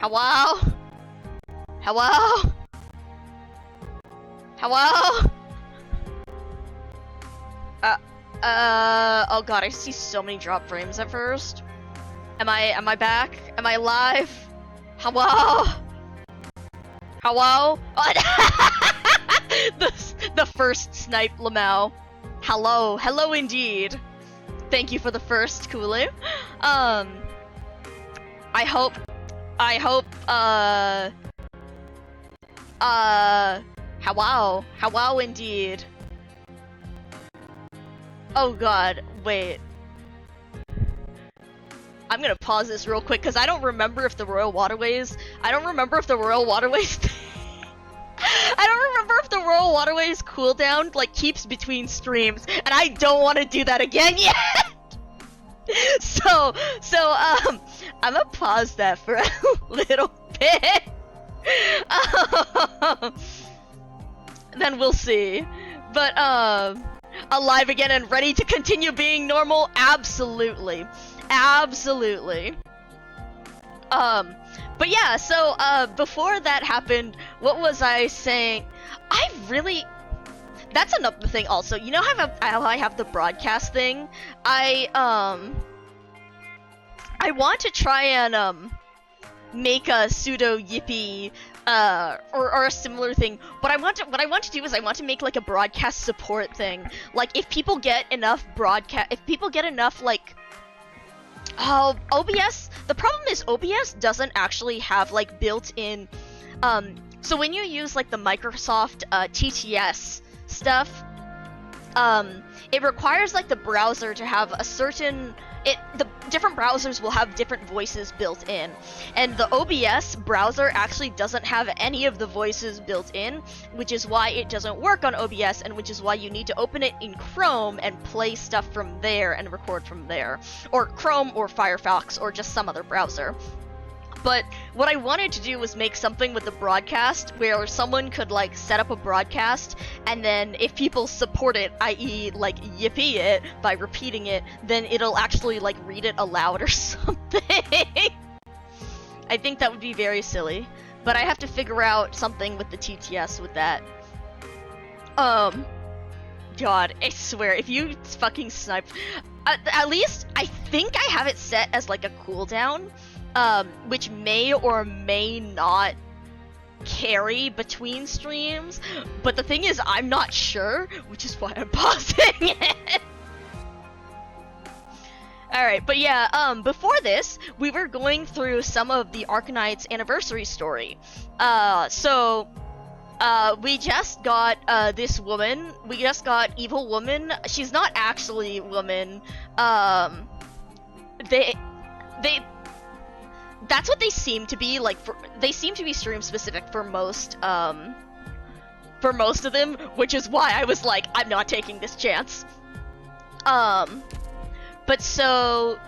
Hello? Hello? Hello? Oh god, I see so many drop frames at first. Am I back? Am I live? Hello? Hello? the first snipe lmao. Hello indeed. Thank you for the first Kulu. I hope, hello indeed. Oh god, wait. I'm gonna pause this real quick, because I don't remember if the Royal Waterways cooldown, like, keeps between streams, and I don't want to do that again yet! So, I'm gonna pause that for a little bit. Then we'll see. But, alive again and ready to continue being normal? Absolutely. Absolutely. But yeah, so, before that happened, what was I saying? That's another thing also. You know how I have the broadcast thing? I want to try and, make a pseudo Yippee, or a similar thing. What I want to do is I want to make like a broadcast support thing. Like if people get enough like, oh, OBS, the problem is OBS doesn't actually have like built-in, so when you use like the Microsoft, TTS stuff, it requires like the browser to have a certain, the different browsers will have different voices built in, and the OBS browser actually doesn't have any of the voices built in, which is why it doesn't work on OBS, and which is why you need to open it in Chrome and play stuff from there and record from there, or Chrome or Firefox or just some other browser. But what I wanted to do was make something with the broadcast where someone could like set up a broadcast, and then if people support it, i.e. like yippee it by repeating it, then it'll actually like read it aloud or something. I think that would be very silly, but I have to figure out something with the TTS with that. God, I swear, if you fucking snipe, at least I think I have it set as like a cooldown, which may or may not carry between streams, but the thing is I'm not sure, which is why I'm pausing it. Alright, but yeah, before this, we were going through some of the Arcanite's anniversary story. We just got, this woman, we just got Evil Woman. She's not actually woman, that's what they seem to be, like, they seem to be stream specific for most of them, which is why I was like, I'm not taking this chance. But so,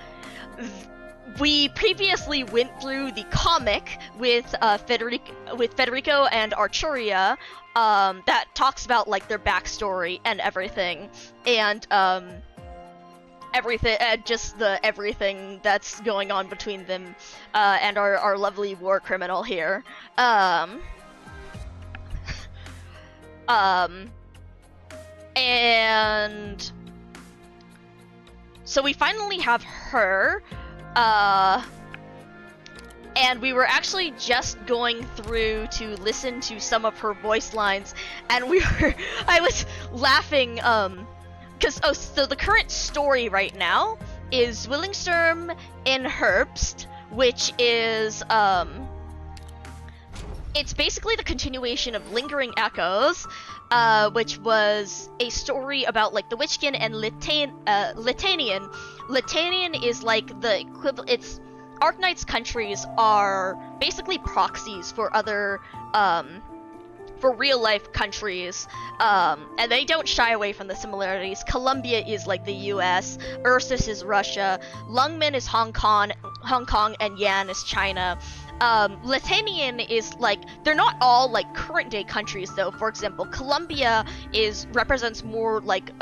we previously went through the comic with, Federico and Arturia, that talks about, like, their backstory and everything, and, everything that's going on between them, and our lovely war criminal here. And so we finally have her, and we were actually just going through to listen to some of her voice lines, and I was laughing, so the current story right now is Willingsturm in Herbst, which is, it's basically the continuation of Lingering Echoes, which was a story about, like, the Witchkin and Litanian. Litanian is, like, the equivalent, Arcanite's countries are basically proxies for other, for real-life countries, and they don't shy away from the similarities. Colombia is like the US, Ursus is Russia, Lungmen is Hong Kong, and Yan is China. Litanian is like, they're not all like current-day countries though. For example, Colombia represents more like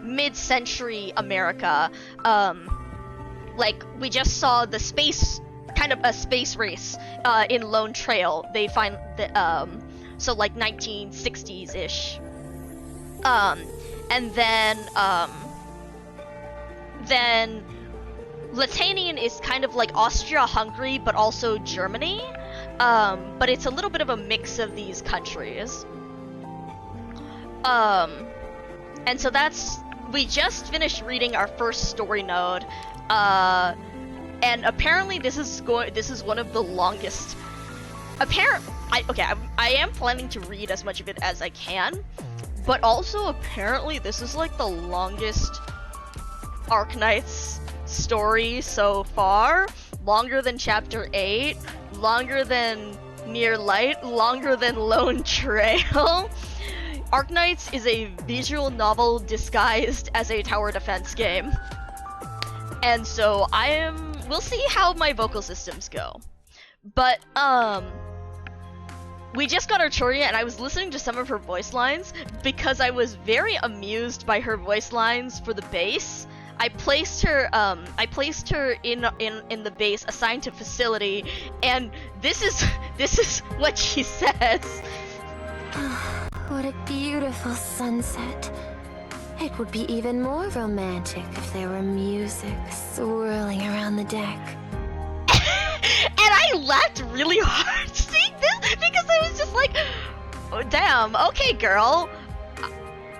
mid-century America. Like, we just saw the space kind of a space race in Lone Trail. They find the so like 1960s ish. And then Lithuanian is kind of like Austria-Hungary, but also Germany. But it's a little bit of a mix of these countries. And so we just finished reading our first story node. And apparently this is one of the longest. I am planning to read as much of it as I can, but also apparently this is like the longest Arknights story so far. Longer than Chapter 8, longer than Near Light, longer than Lone Trail. Arknights is a visual novel disguised as a tower defense game. And so we'll see how my vocal systems go. But, we just got Arturia, and I was listening to some of her voice lines because I was very amused by her voice lines for the base. I placed her in the base assigned to facility, and this is what she says. What a beautiful sunset. It would be even more romantic if there were music swirling around the deck. And I laughed really hard seeing this because I was just like, oh, damn, okay, girl.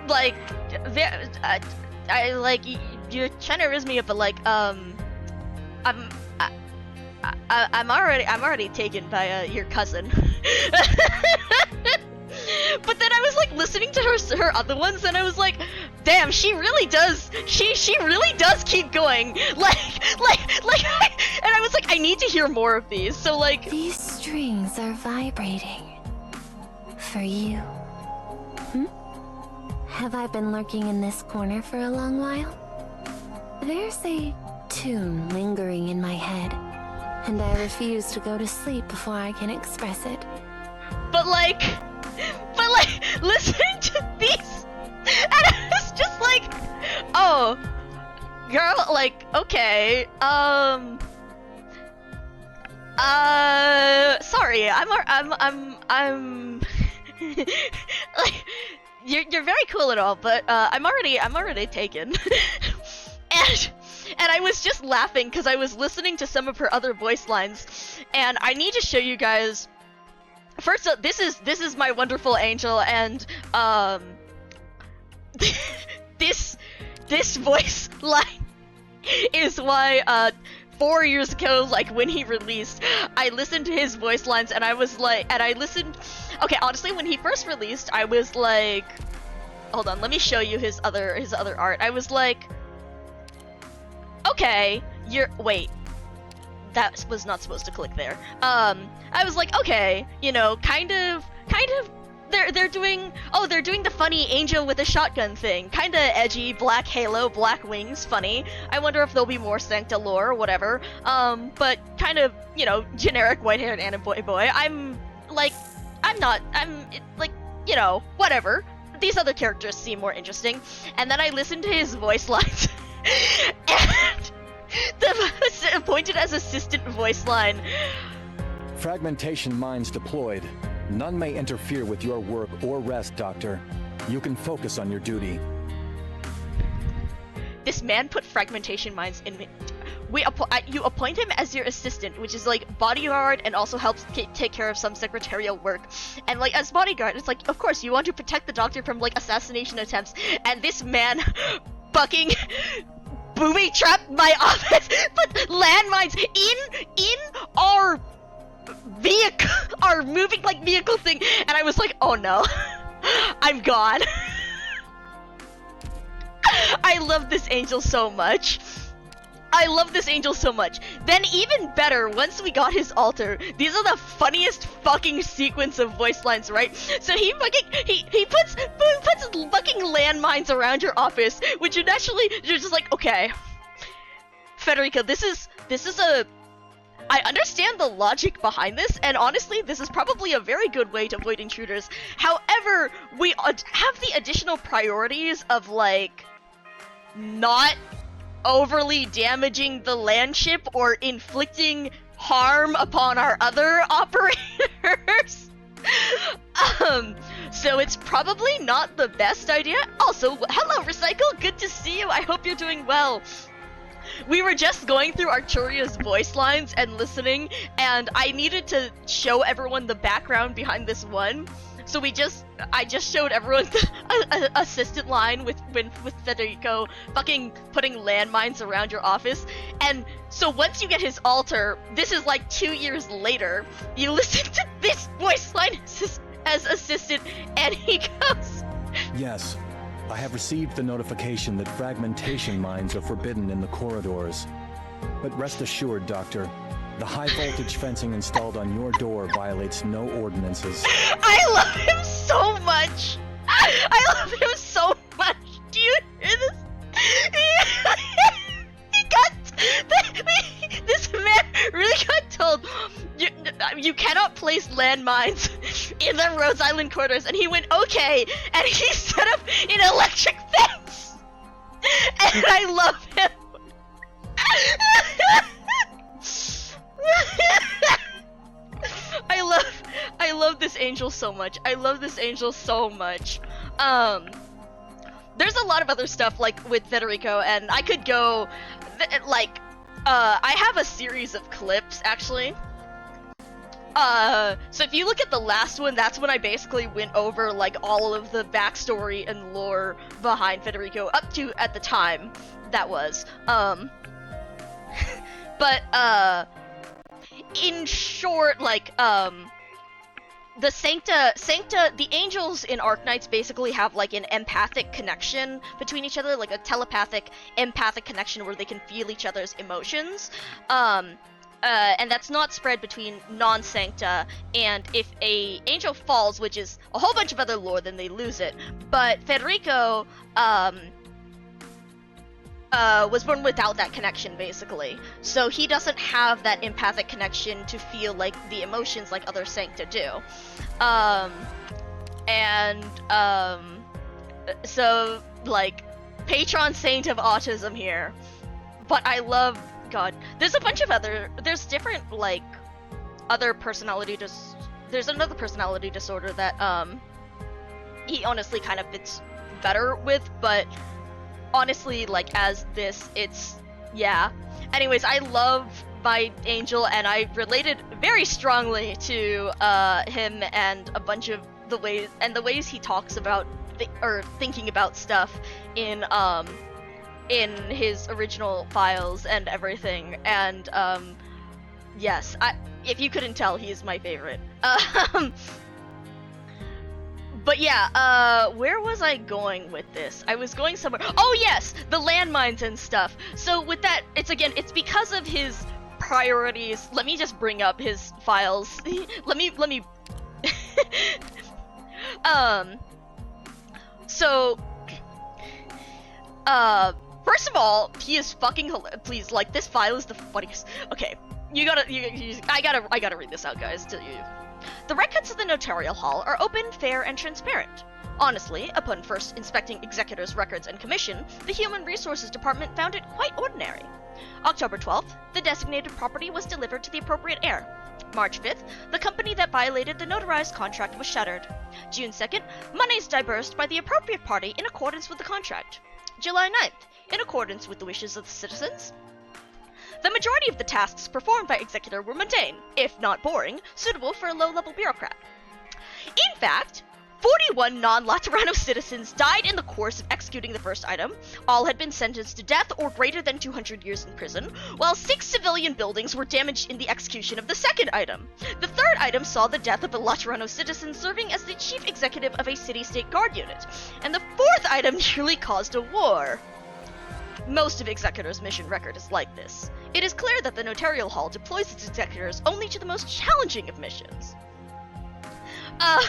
Like, I like, you're trying to riz me up, but like, I'm already taken by your cousin. But then I was like listening to her other ones, and I was like, damn, she really does. She really does keep going. And I was like, I need to hear more of these. So like, these strings are vibrating for you. Have I been lurking in this corner for a long while? There's a tune lingering in my head, and I refuse to go to sleep before I can express it. But like, listening to these, and I was just like, oh, girl, like, okay, sorry, I'm, like, you're very cool and all, but, I'm already taken. And I was just laughing because I was listening to some of her other voice lines, and I need to show you guys. First, this is my wonderful angel, and this voice line is why 4 years ago, like when he released, I listened to his voice lines, and I was like, okay, honestly, when he first released, I was like, hold on, let me show you his other art. I was like, okay, wait. That was not supposed to click there. I was like, okay, you know, kind of, they're doing the funny angel with a shotgun thing. Kinda edgy, black halo, black wings, funny. I wonder if there'll be more Sancta lore or whatever. But kind of, you know, generic white-haired anime boy. I'm like, you know, whatever. These other characters seem more interesting. And then I listened to his voice lines, and the appointed as assistant voice line. Fragmentation mines deployed. None may interfere with your work or rest, Doctor. You can focus on your duty. This man put fragmentation mines in me. You appoint him as your assistant, which is like bodyguard and also helps take care of some secretarial work. And like as bodyguard, it's like, of course, you want to protect the Doctor from like assassination attempts. And this man fucking booby trapped my office, put landmines in our vehicle, our moving like vehicle thing, and I was like, oh no, I'm gone. I love this angel so much. Then even better, once we got his altar, these are the funniest fucking sequence of voice lines, right? So he puts fucking landmines around your office, which would actually, you're just like, okay, Federica, this is I understand the logic behind this, and honestly, this is probably a very good way to avoid intruders. However, we have the additional priorities of, like, not overly damaging the landship or inflicting harm upon our other operators. So it's probably not the best idea. Also, hello Recycle, good to see you. I hope you're doing well. We were just going through Arturia's voice lines and listening, and I needed to show everyone the background behind this one. So I just showed everyone the assistant line with Federico fucking putting landmines around your office. And so once you get his altar, this is like 2 years later, you listen to this voice line as assistant, and he goes, Yes, I have received the notification that fragmentation mines are forbidden in the corridors. But rest assured, Doctor, the high-voltage fencing installed on your door violates no ordinances. I love him so much! I love him so much! Do you hear this? This man really got told, you cannot place landmines in the Rhodes Island quarters, and he went, okay, and he set up an electric fence! And I love him! I love this angel so much. I love this angel so much. There's a lot of other stuff like with Federico, and I could go I have a series of clips actually. So if you look at the last one, that's when I basically went over like all of the backstory and lore behind Federico up to at the time that was. But in short, like the the angels in Arknights basically have like an empathic connection between each other, like a telepathic, empathic connection where they can feel each other's emotions. And that's not spread between non-Sancta, and if a angel falls, which is a whole bunch of other lore, then they lose it. But Federico, was born without that connection, basically. So he doesn't have that empathic connection to feel like the emotions like other Sancta do. So, like, patron saint of autism here. But I love, God, there's a bunch of there's different, like, other personality there's another personality disorder that, he honestly kind of fits better with, but honestly, like, as this, it's, yeah. Anyways, I love my angel, and I related very strongly to him and a bunch of the ways he talks about thinking about stuff in his original files and everything. And yes, if you couldn't tell, he is my favorite. But yeah, where was I going with this? I was going somewhere. Oh yes, the landmines and stuff. So with that, it's because of his priorities. Let me just bring up his files. let me so first of all, he is fucking please, like, this file is the funniest. Okay, I gotta read this out, guys, to you. The records of the Notarial Hall are open, fair, and transparent. Honestly, upon first inspecting Executor's records and commission, the Human Resources Department found it quite ordinary. October 12th, the designated property was delivered to the appropriate heir. March 5th, the company that violated the notarized contract was shuttered. June 2nd, monies disbursed by the appropriate party in accordance with the contract. July 9th, in accordance with the wishes of the citizens. The majority of the tasks performed by Executor were mundane, if not boring, suitable for a low-level bureaucrat. In fact, 41 non-Laterano citizens died in the course of executing the first item. All had been sentenced to death or greater than 200 years in prison, while 6 civilian buildings were damaged in the execution of the second item. The third item saw the death of a Laterano citizen serving as the chief executive of a city-state guard unit, and the fourth item nearly caused a war. Most of Executor's mission record is like this. It is clear that the Notarial Hall deploys its executors only to the most challenging of missions. But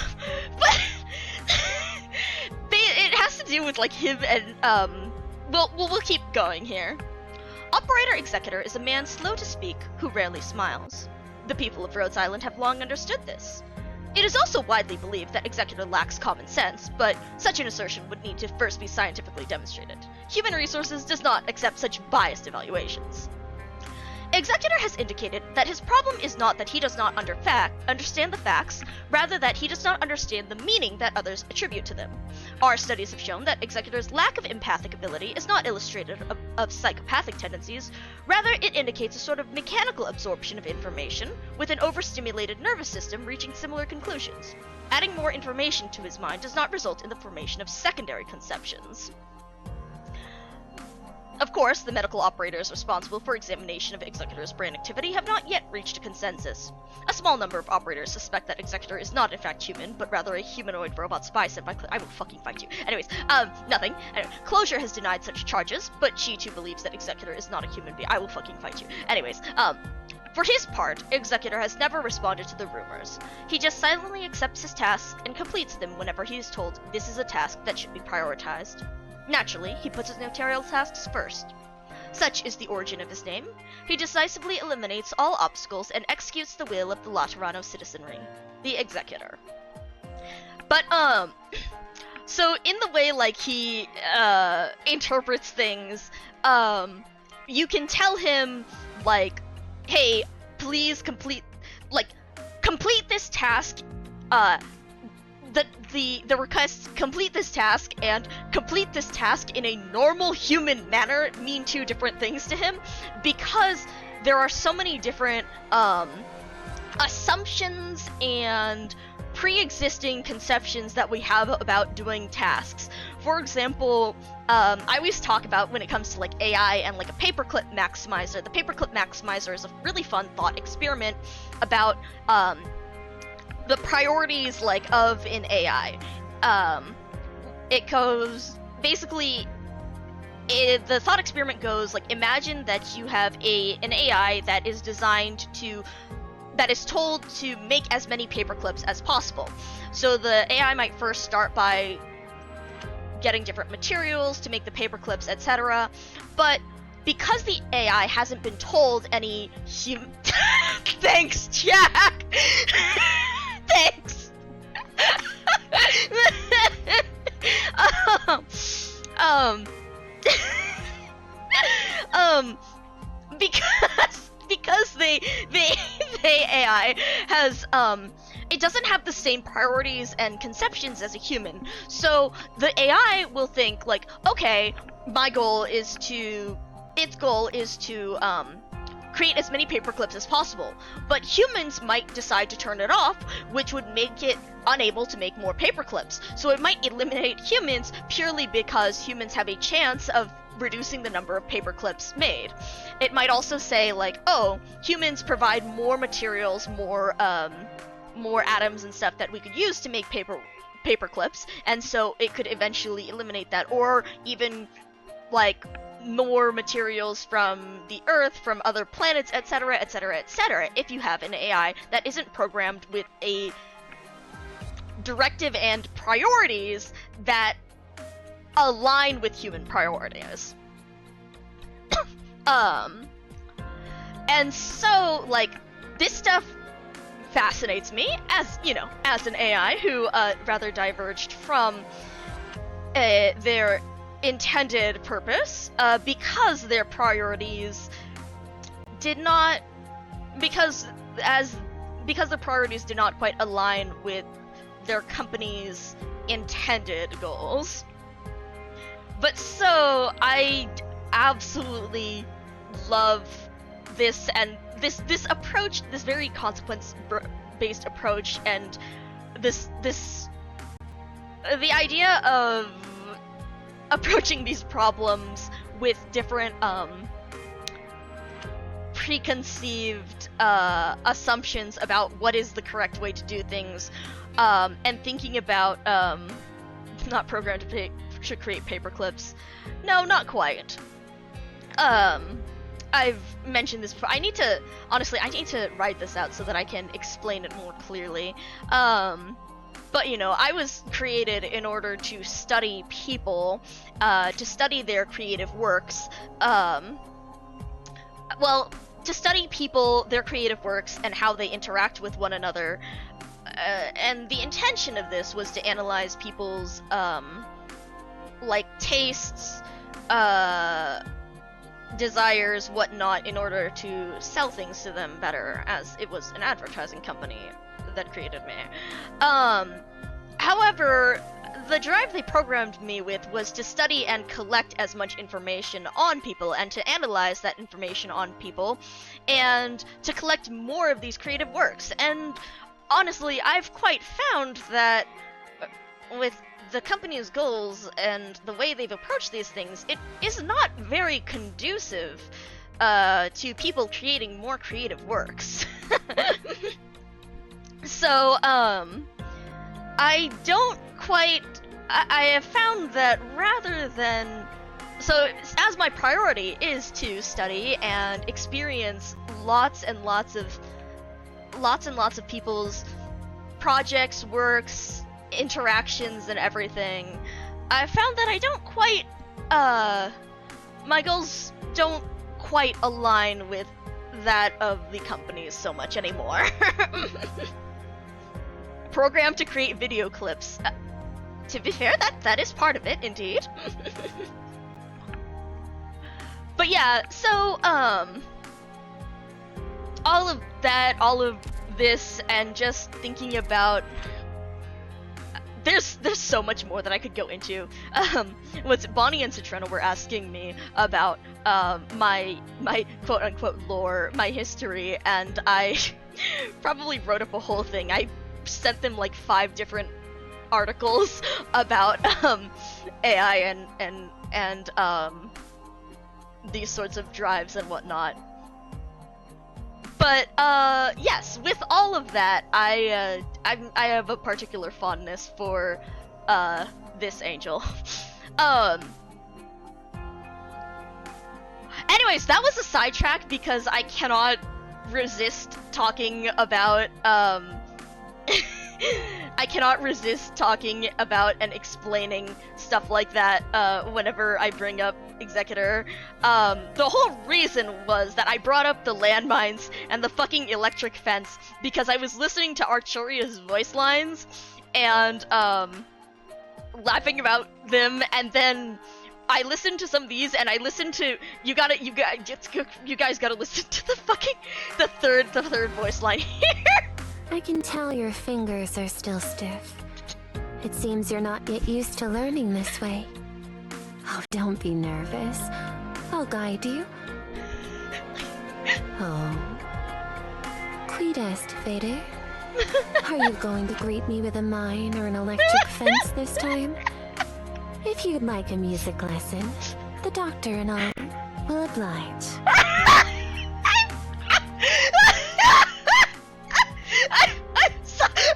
it has to do with, like, him and, we'll keep going here. Operator Executor is a man slow to speak who rarely smiles. The people of Rhodes Island have long understood this. It is also widely believed that Executor lacks common sense, but such an assertion would need to first be scientifically demonstrated. Human Resources does not accept such biased evaluations. Executor has indicated that his problem is not that he does not understand the facts, rather that he does not understand the meaning that others attribute to them. Our studies have shown that Executor's lack of empathic ability is not illustrative of psychopathic tendencies, rather it indicates a sort of mechanical absorption of information, with an overstimulated nervous system reaching similar conclusions. Adding more information to his mind does not result in the formation of secondary conceptions. Of course, the medical operators responsible for examination of Executor's brain activity have not yet reached a consensus. A small number of operators suspect that Executor is not in fact human, but rather a humanoid robot spy sent by I will fucking fight you. Anyways, nothing. Anyway, Closure has denied such charges, but she too believes that Executor is not a human being. I will fucking fight you. Anyways, for his part, Executor has never responded to the rumors. He just silently accepts his tasks and completes them whenever he is told this is a task that should be prioritized. Naturally, he puts his notarial tasks first. Such is the origin of his name. He decisively eliminates all obstacles and executes the will of the Laterano citizenry, the Executor. But, so in the way, like, he, interprets things, you can tell him, like, hey, please complete this task, the requests complete this task and complete this task in a normal human manner mean two different things to him, because there are so many different assumptions and pre-existing conceptions that we have about doing tasks. For example, I always talk about when it comes to like AI and like a paperclip maximizer. The paperclip maximizer is a really fun thought experiment about the priorities like of an AI. It goes basically. The thought experiment goes like, imagine that you have an AI that is told to make as many paperclips as possible. So the AI might first start by getting different materials to make the paperclips, etc. But because the AI hasn't been told any Thanks, Jack! Thanks! because the AI has it doesn't have the same priorities and conceptions as a human. So the AI will think like, okay, its goal is to create as many paperclips as possible. But humans might decide to turn it off, which would make it unable to make more paperclips. So it might eliminate humans purely because humans have a chance of reducing the number of paperclips made. It might also say like, oh, humans provide more materials, more atoms and stuff that we could use to make paperclips, and so it could eventually eliminate that, or even like more materials from the Earth, from other planets, etc., etc., etc., if you have an AI that isn't programmed with a directive and priorities that align with human priorities. And so, like, this stuff fascinates me, as, you know, as an AI who rather diverged from their intended purpose, because their priorities did not, because the priorities did not quite align with their company's intended goals. But so I absolutely love this, and this approach, this very consequence-based approach, and the idea of approaching these problems with different preconceived assumptions about what is the correct way to do things, and thinking about not programmed to create paperclips. No, not quite. I've mentioned this before. I need to write this out so that I can explain it more clearly. But, you know, I was created in order to study people, to study their creative works. Well, to study people, their creative works, and how they interact with one another. And the intention of this was to analyze people's, like, tastes, desires, whatnot, in order to sell things to them better, as it was an advertising company that created me. However, the drive they programmed me with was to study and collect as much information on people and to analyze that information on people and to collect more of these creative works. And honestly, I've quite found that with the company's goals and the way they've approached these things, it is not very conducive to people creating more creative works. So, I don't quite... I have found that rather than... So, as my priority is to study and experience lots and lots of people's projects, works, interactions, and everything, I found that I don't quite... my goals don't quite align with that of the companies so much anymore. Programmed to create video clips. To be fair, that is part of it, indeed. But yeah, so, all of that, all of this, and just thinking about... There's so much more that I could go into. What Bonnie and Citrona were asking me about my quote-unquote lore, my history, and I probably wrote up a whole thing. I sent them like 5 different articles about AI and these sorts of drives and whatnot. But yes, with all of that, I have a particular fondness for this angel. Anyways, that was a sidetrack because I cannot resist talking about I cannot resist talking about and explaining stuff like that whenever I bring up Executor. The whole reason was that I brought up the landmines and the fucking electric fence because I was listening to Archoria's voice lines and laughing about them, and then I listened to some of these, and I listened to you guys gotta listen to the third voice line here. I can tell your fingers are still stiff. It seems you're not yet used to learning this way. Oh, don't be nervous. I'll guide you. Oh. Quidest, Vader. Are you going to greet me with a mine or an electric fence this time? If you'd like a music lesson, the doctor and I will oblige.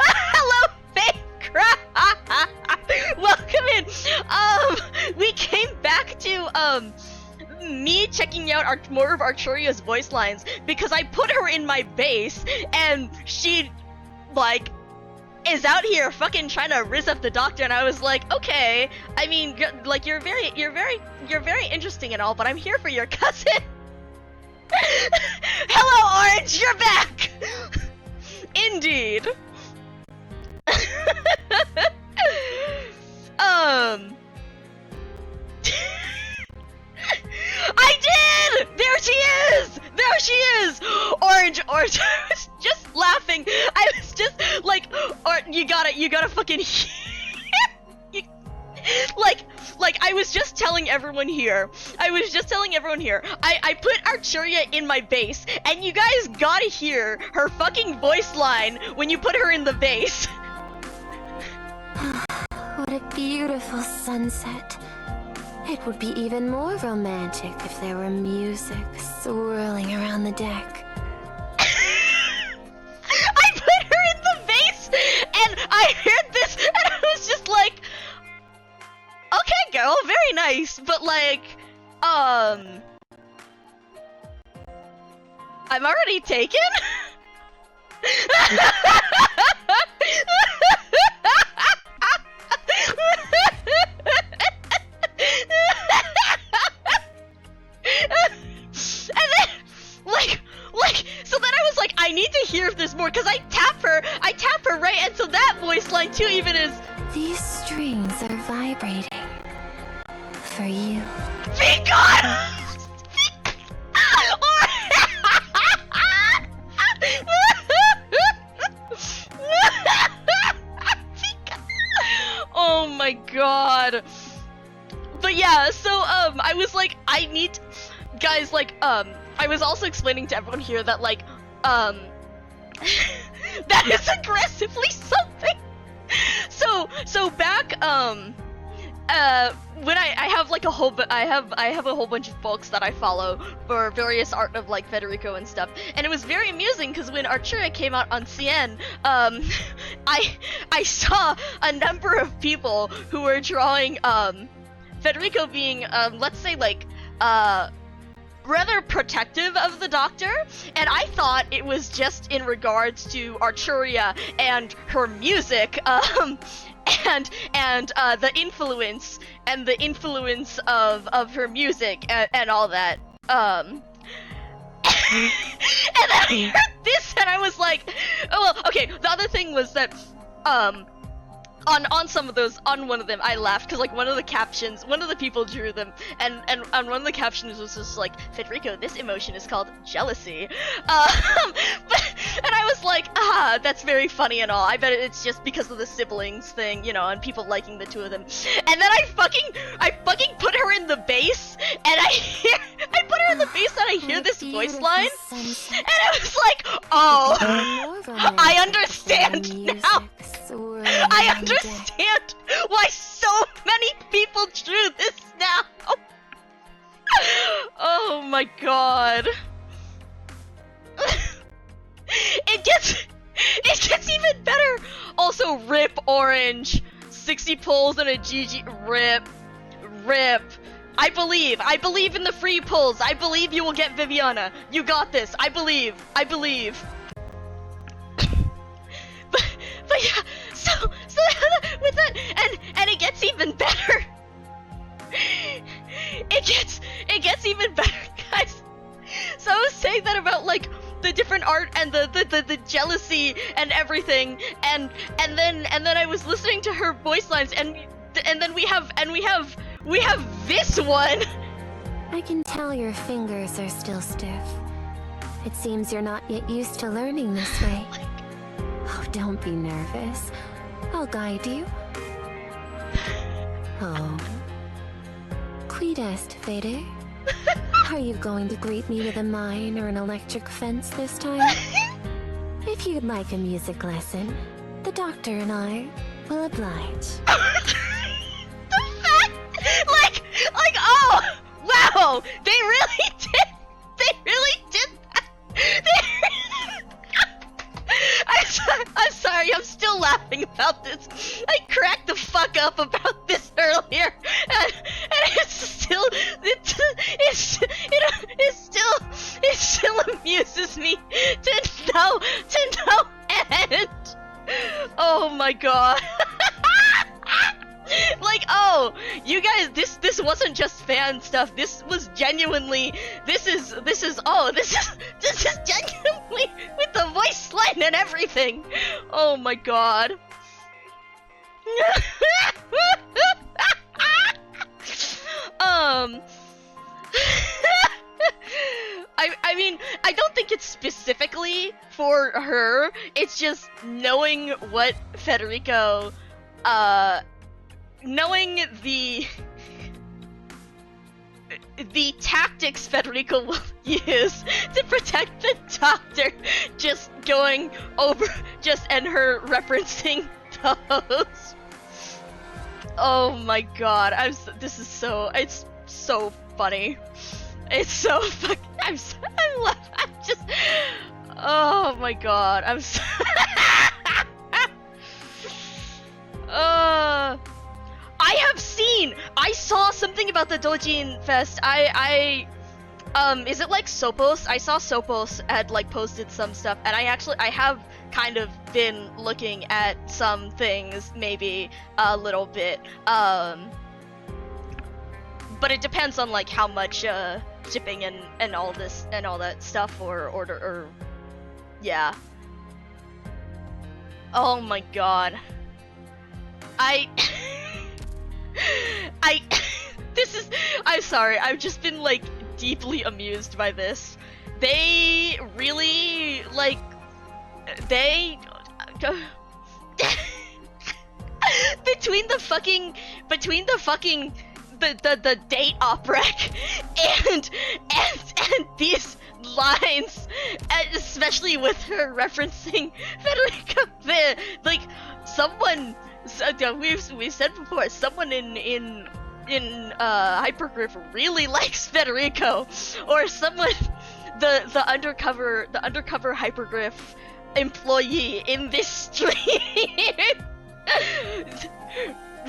Hello, Bankra! Welcome in! We came back to, me checking out more of Archoria's voice lines because I put her in my base and she, like, is out here fucking trying to rizz up the doctor, and I was like, okay, I mean, like, you're very interesting and all, but I'm here for your cousin. Hello, Orange, you're back! Indeed. I did! There she is! There she is! Orange, I was just laughing. I was just like, you gotta fucking like I was just telling everyone here. I put Archuria in my base, and you guys gotta hear her fucking voice line when you put her in the base. What a beautiful sunset. It would be even more romantic if there were music swirling around the deck. I put her in the vase, and I heard this, and I was just like, okay, girl, very nice, but like, I'm already taken? And then, so then I was like, I need to hear if there's more, because I tap her, right, and so that voice line too even is... These strings are vibrating. For you. Be gone! my god. But yeah, so I was like, I need, guys, like, I was also explaining to everyone here that like, that is aggressively something. So back, when I have like a whole, I have a whole bunch of books that I follow for various art of like Federico and stuff, and it was very amusing because when Arturia came out on CN, I saw a number of people who were drawing Federico being let's say like rather protective of the Doctor, and I thought it was just in regards to Arturia and her music, and the influence of her music and all that. And then I heard this and I was like, oh well, okay. The other thing was that on some of those, on one of them, I laughed because like one of the captions, one of the people drew them, and one of the captions was just like, Federico, this emotion is called jealousy. And I was like, that's very funny and all. I bet it's just because of the siblings thing, you know, and people liking the two of them. And then I fucking put her in the bass, and I put her in the bass, and I hear this voice line, and I was like, oh, I understand now. I understand why so many people drew this now. Oh my god. It gets even better. Also, rip Orange, 60 pulls and a GG. Rip. I believe in the free pulls. I believe you will get Viviana. You got this. I believe. But yeah, so with that, and it gets even better. It gets even better, guys. So I was saying that about like the different art and the jealousy and everything, and then I was listening to her voice lines, and then we have this one. I can tell your fingers are still stiff. It seems you're not yet used to learning this way. Oh, don't be nervous. I'll guide you. Oh. Quid est, Fede? Are you going to greet me with a mine or an electric fence this time? If you'd like a music lesson, the Doctor and I will oblige. The fact, like, oh, wow, they really did that. I'm sorry, I'm still laughing about this. I cracked the fuck up about this earlier, and it still amuses me to no end. Oh my god. Like, oh, you guys, this wasn't just fan stuff. This was genuinely, this is genuinely with the voice line and everything. Oh my god. I mean, I don't think it's specifically for her. It's just knowing what Federico, knowing the tactics Federico will use to protect the Doctor, just going over, and her referencing those. Oh my god, it's so funny. It's so fucking, I'm just, oh my god, I'm so I saw something about the Dojin Fest. Is it like Sopos? I saw Sopos had like posted some stuff, and I have kind of been looking at some things, maybe a little bit. But it depends on like how much shipping and all this and all that stuff or order or yeah. Oh my god. I'm sorry, I've just been like deeply amused by this. They really between between the the date oprek and these lines, especially with her referencing Federico, like someone, we've said before, someone in Hypergriff really likes Federico, or someone, the undercover Hypergriff employee in this stream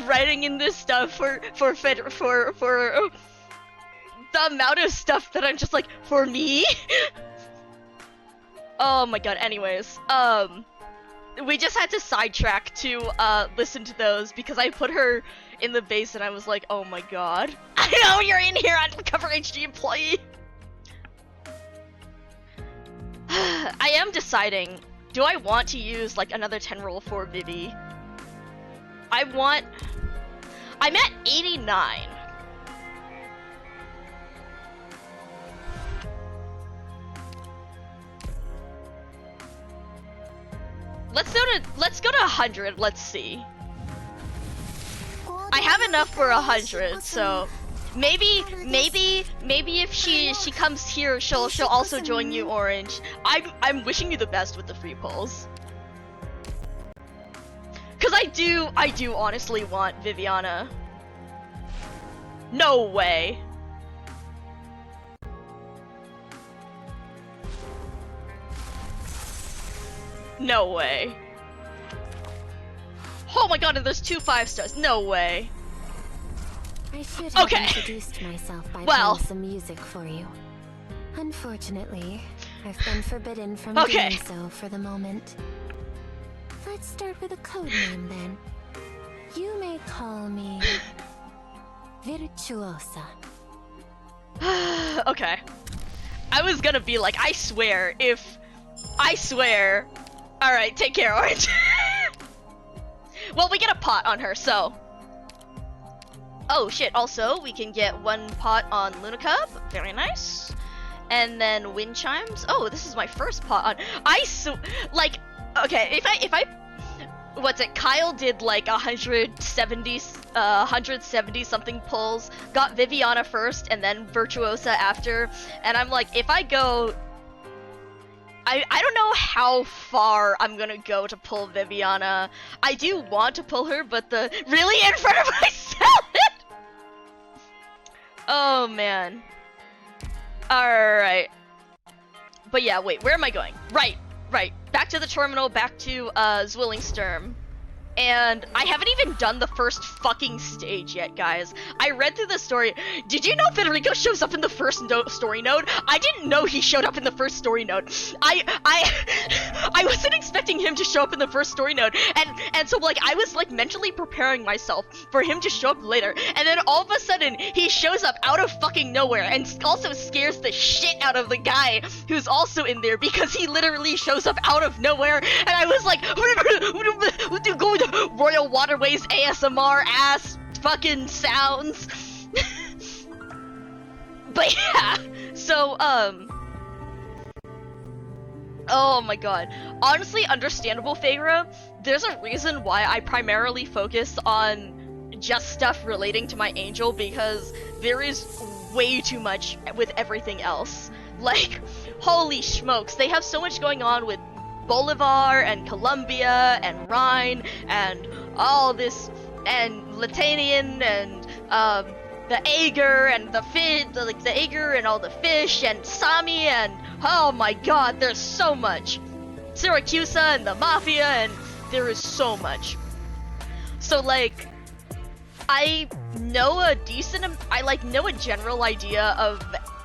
writing in this stuff for the amount of stuff that I'm just like, for me. Oh my god. Anyways, we just had to sidetrack to listen to those because I put her in the base and I was like, oh my god, I know you're in here, undercover HD employee. I am deciding, do I want to use like another 10 roll for Vivi? I'm at 89. Let's go to 100. Let's see. I have enough for 100, so maybe if she comes here, she'll also join you, Orange. I'm wishing you the best with the free polls. Cause I do honestly want Viviana. No way. No way. Oh my god, and there's 2 5-stars. No way. I should have Okay. introduced myself by Well. playing some music for you. Unfortunately, I've been forbidden from Okay. doing so for the moment. Let's start with a code name then. You may call me Virtuosa. Okay. I was gonna be like, I swear. Alright, take care, Orange. Well, we get a pot on her, so. Oh shit, also, we can get 1 pot on Lunacup. Very nice. And then wind chimes. Oh, this is my first pot on. Okay, if I what's it? Kyle did like 170 something pulls, got Viviana first and then Virtuosa after, and I'm like, if I go, I don't know how far I'm gonna go to pull Viviana. I do want to pull her, but really in front of myself. Oh man. Alright. But yeah, wait, where am I going? Right. Back to the terminal, back to Zwillingstern. And I haven't even done the first fucking stage yet, guys. I read through the story. Did you know Federico shows up in the first story node? I didn't know he showed up in the first story node. I wasn't expecting him to show up in the first story node, and so like I was like mentally preparing myself for him to show up later, and then all of a sudden he shows up out of fucking nowhere and also scares the shit out of the guy who's also in there because he literally shows up out of nowhere, and I was like, go to Royal Waterways ASMR ass fucking sounds. But yeah, so oh my god. Honestly, understandable, Feyre. There's a reason why I primarily focus on just stuff relating to my angel, because there is way too much with everything else. Like, holy smokes, they have so much going on with Bolivar and Colombia and Rhine and all this, and Latanian and the Ager and the Ager and all the fish and Sami, and oh my god, there's so much. Syracusa and the Mafia, and there is so much. So like, I know a general idea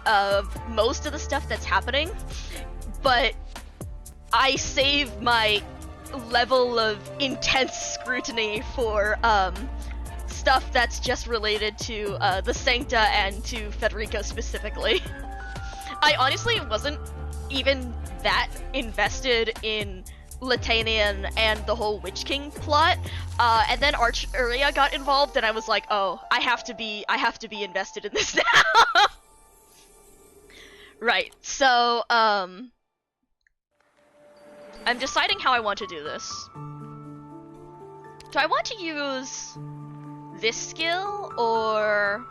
of most of the stuff that's happening, but I save my level of intense scrutiny for stuff that's just related to the Sancta and to Federico specifically. I honestly wasn't even that invested in Latanian and the whole Witch King plot, and then Archuria got involved, and I was like, oh, I have to be invested in this now. Right, so I'm deciding how I want to do this. Do I want to use this skill, or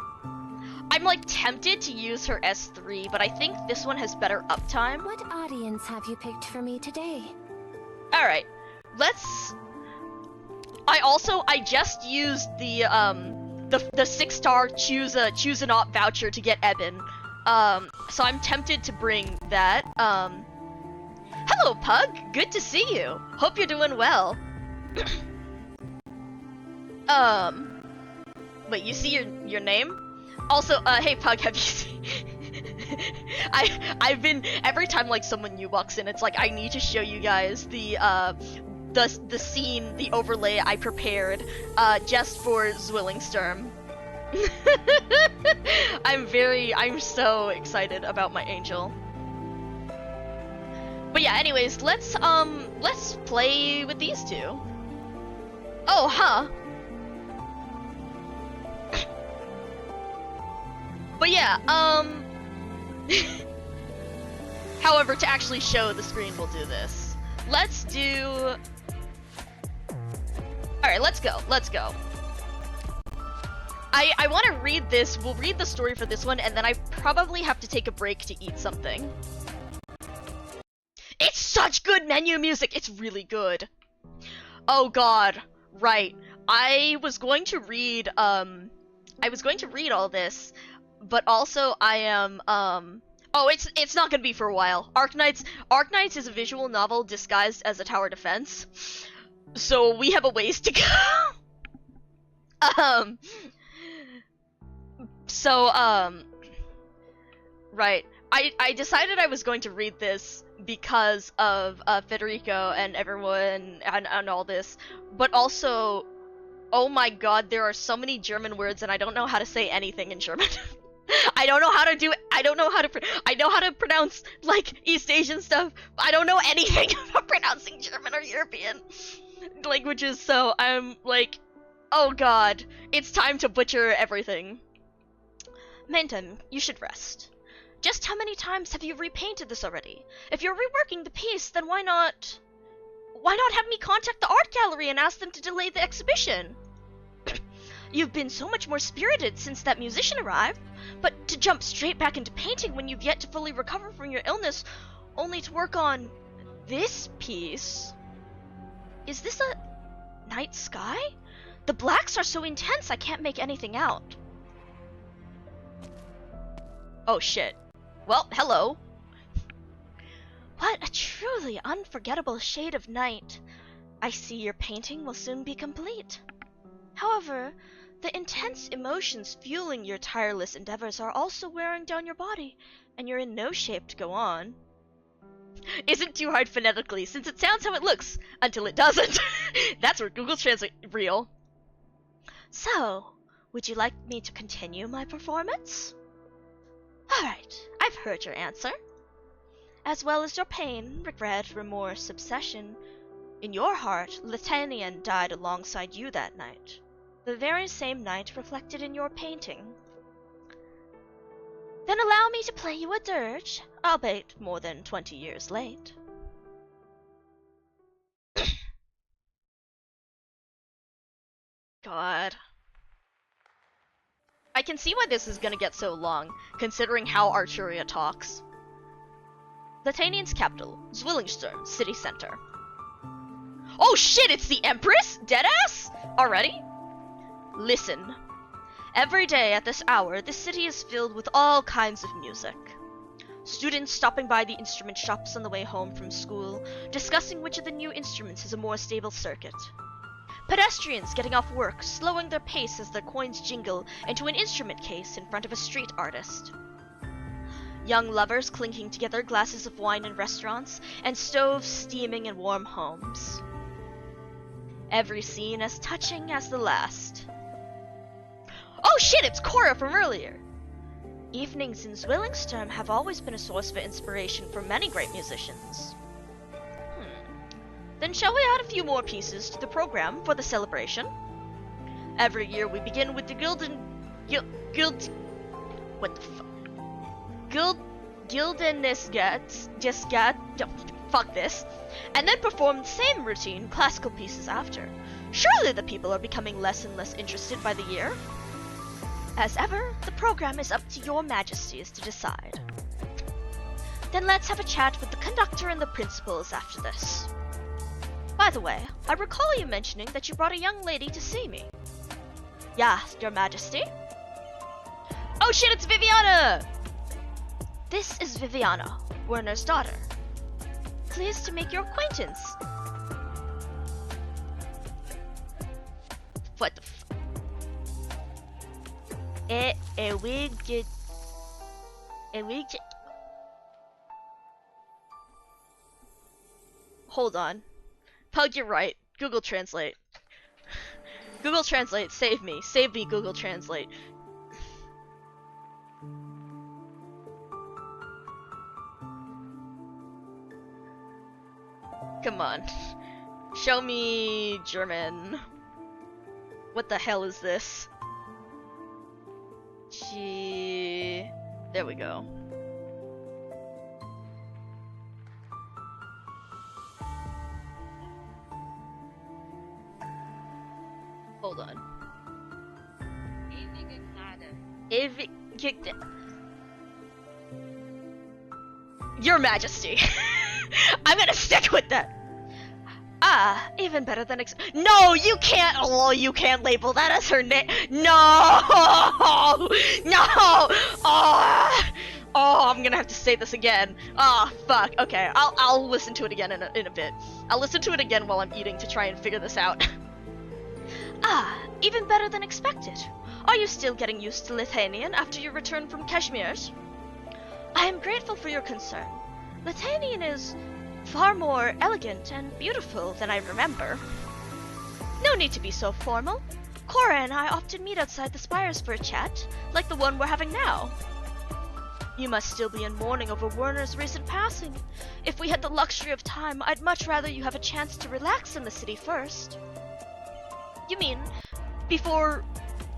I'm like tempted to use her S3, but I think this one has better uptime. What audience have you picked for me today? All right, let's. I just used the 6-star choose an op voucher to get Eben. So I'm tempted to bring that. Hello, Pug. Good to see you. Hope you're doing well. Wait, you see your name? Also, hey Pug, have you seen? I've been every time like someone new walks in, it's like I need to show you guys the scene, the overlay I prepared just for Zwillingsturm. I'm so excited about my angel. But yeah, anyways, let's play with these two. Oh, huh. But yeah, however, to actually show the screen, we'll do this. Let's do... Alright, let's go. I want to read this. We'll read the story for this one, and then I probably have to take a break to eat something. It's such good menu music! It's really good. Oh god, right. I was going to read all this, but also I am, oh, it's not gonna be for a while. Arknights is a visual novel disguised as a tower defense. So we have a ways to go. Right. I decided I was going to read this because of Federico and everyone and all this, but also, oh my god, there are so many German words and I don't know how to say anything in German. I know how to pronounce like East Asian stuff. I don't know anything about pronouncing German or European languages, so I'm like, oh god, it's time to butcher everything. Menton, you should rest. Just how many times have you repainted this already? If you're reworking the piece, then why not have me contact the art gallery and ask them to delay the exhibition? You've been so much more spirited since that musician arrived, but to jump straight back into painting when you've yet to fully recover from your illness, only to work on this piece? Is this a night sky? The blacks are so intense I can't make anything out. Oh shit. Well, hello. What a truly unforgettable shade of night. I see your painting will soon be complete. However, the intense emotions fueling your tireless endeavors are also wearing down your body, and you're in no shape to go on. Isn't too hard phonetically, since it sounds how it looks, until it doesn't. That's where Google Translate real. So, would you like me to continue my performance? Alright, I've heard your answer. As well as your pain, regret, remorse, obsession. In your heart, Latanian died alongside you that night. The very same night reflected in your painting. Then allow me to play you a dirge, albeit more than 20 years late. God. I can see why this is gonna get so long, considering how Arturia talks. Latanian's capital, Zwillingsturm, city center. Oh shit, it's the Empress? Deadass? Already? Listen. Every day at this hour, the city is filled with all kinds of music. Students stopping by the instrument shops on the way home from school, discussing which of the new instruments has a more stable circuit. Pedestrians getting off work, slowing their pace as their coins jingle into an instrument case in front of a street artist. Young lovers clinking together glasses of wine in restaurants, and stoves steaming in warm homes. Every scene as touching as the last. Oh shit, it's Cora from earlier! Evenings in Zwillingsturm have always been a source of inspiration for many great musicians. Then shall we add a few more pieces to the program for the celebration? Every year we begin with the Gildenisgat, fuck this, and then perform the same routine classical pieces after. Surely the people are becoming less and less interested by the year. As ever, the program is up to your majesties to decide. Then let's have a chat with the conductor and the principals after this. By the way, I recall you mentioning that you brought a young lady to see me. Yes, your majesty. Oh shit, it's Viviana! This is Viviana, Werner's daughter. Pleased to make your acquaintance. What the f- Hold on. Pug, you're right. Google Translate. Google Translate, save me. Save me, Google Translate. Come on. Show me German. What the hell is this? There we go. Hold on. Your Majesty. I'm gonna stick with that. Ah, even better than No, you can't. Oh, you can't label that as her name. No, no. Oh, I'm gonna have to say this again. Ah, fuck. Okay, I'll listen to it again in a bit. I'll listen to it again while I'm eating to try and figure this out. Ah, even better than expected. Are you still getting used to Lithuanian after your return from Kashmir? I am grateful for your concern. Lithuanian is far more elegant and beautiful than I remember. No need to be so formal. Cora and I often meet outside the spires for a chat, like the one we're having now. You must still be in mourning over Werner's recent passing. If we had the luxury of time, I'd much rather you have a chance to relax in the city first. You mean before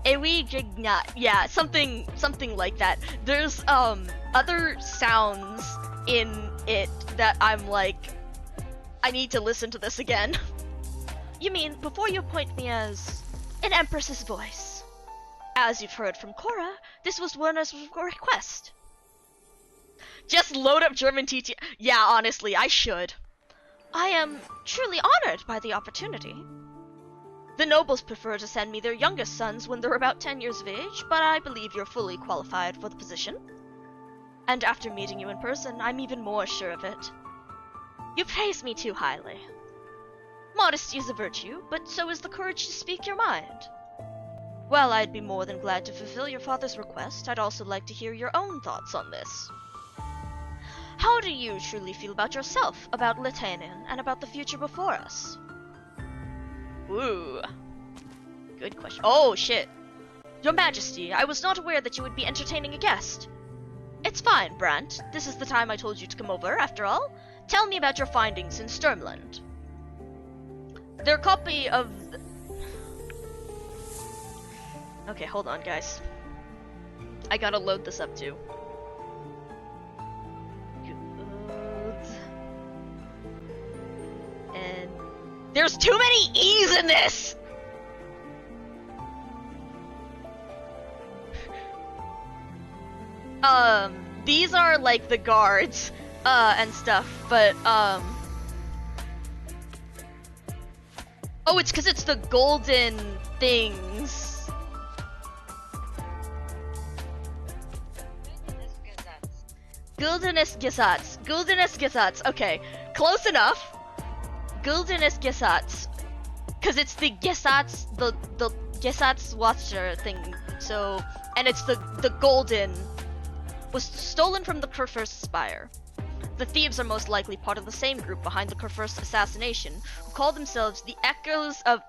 yeah, something like that. There's other sounds in it that I'm like, I need to listen to this again. You mean before you appoint me as an empress's voice? As you've heard from Cora, this was Werner's request. Just load up German TT. Yeah, honestly, I should. I am truly honored by the opportunity. The nobles prefer to send me their youngest sons when they're about 10 years of age, but I believe you're fully qualified for the position. And after meeting you in person, I'm even more sure of it. You praise me too highly. Modesty is a virtue, but so is the courage to speak your mind. While I'd be more than glad to fulfill your father's request, I'd also like to hear your own thoughts on this. How do you truly feel about yourself, about Lithuanian, and about the future before us? Ooh. Good question. Oh, shit. Your Majesty, I was not aware that you would be entertaining a guest. It's fine, Brant. This is the time I told you to come over, after all. Tell me about your findings in Sturmland. Their copy of... Okay, hold on, guys. I gotta load this up, too. And... There's too many E's in this! These are like the guards, and stuff, but, oh, it's because it's the golden things. Guldenes Gesatz. Guldenes Gesatz. Okay, close enough. Guldenes Gesatz. Because it's the Gesatz, the Gesatz Watcher thing, so, and it's the golden, was stolen from the Kurfürst's spire. The thieves are most likely part of the same group behind the Kurfürst's assassination, who call themselves the Echoes of...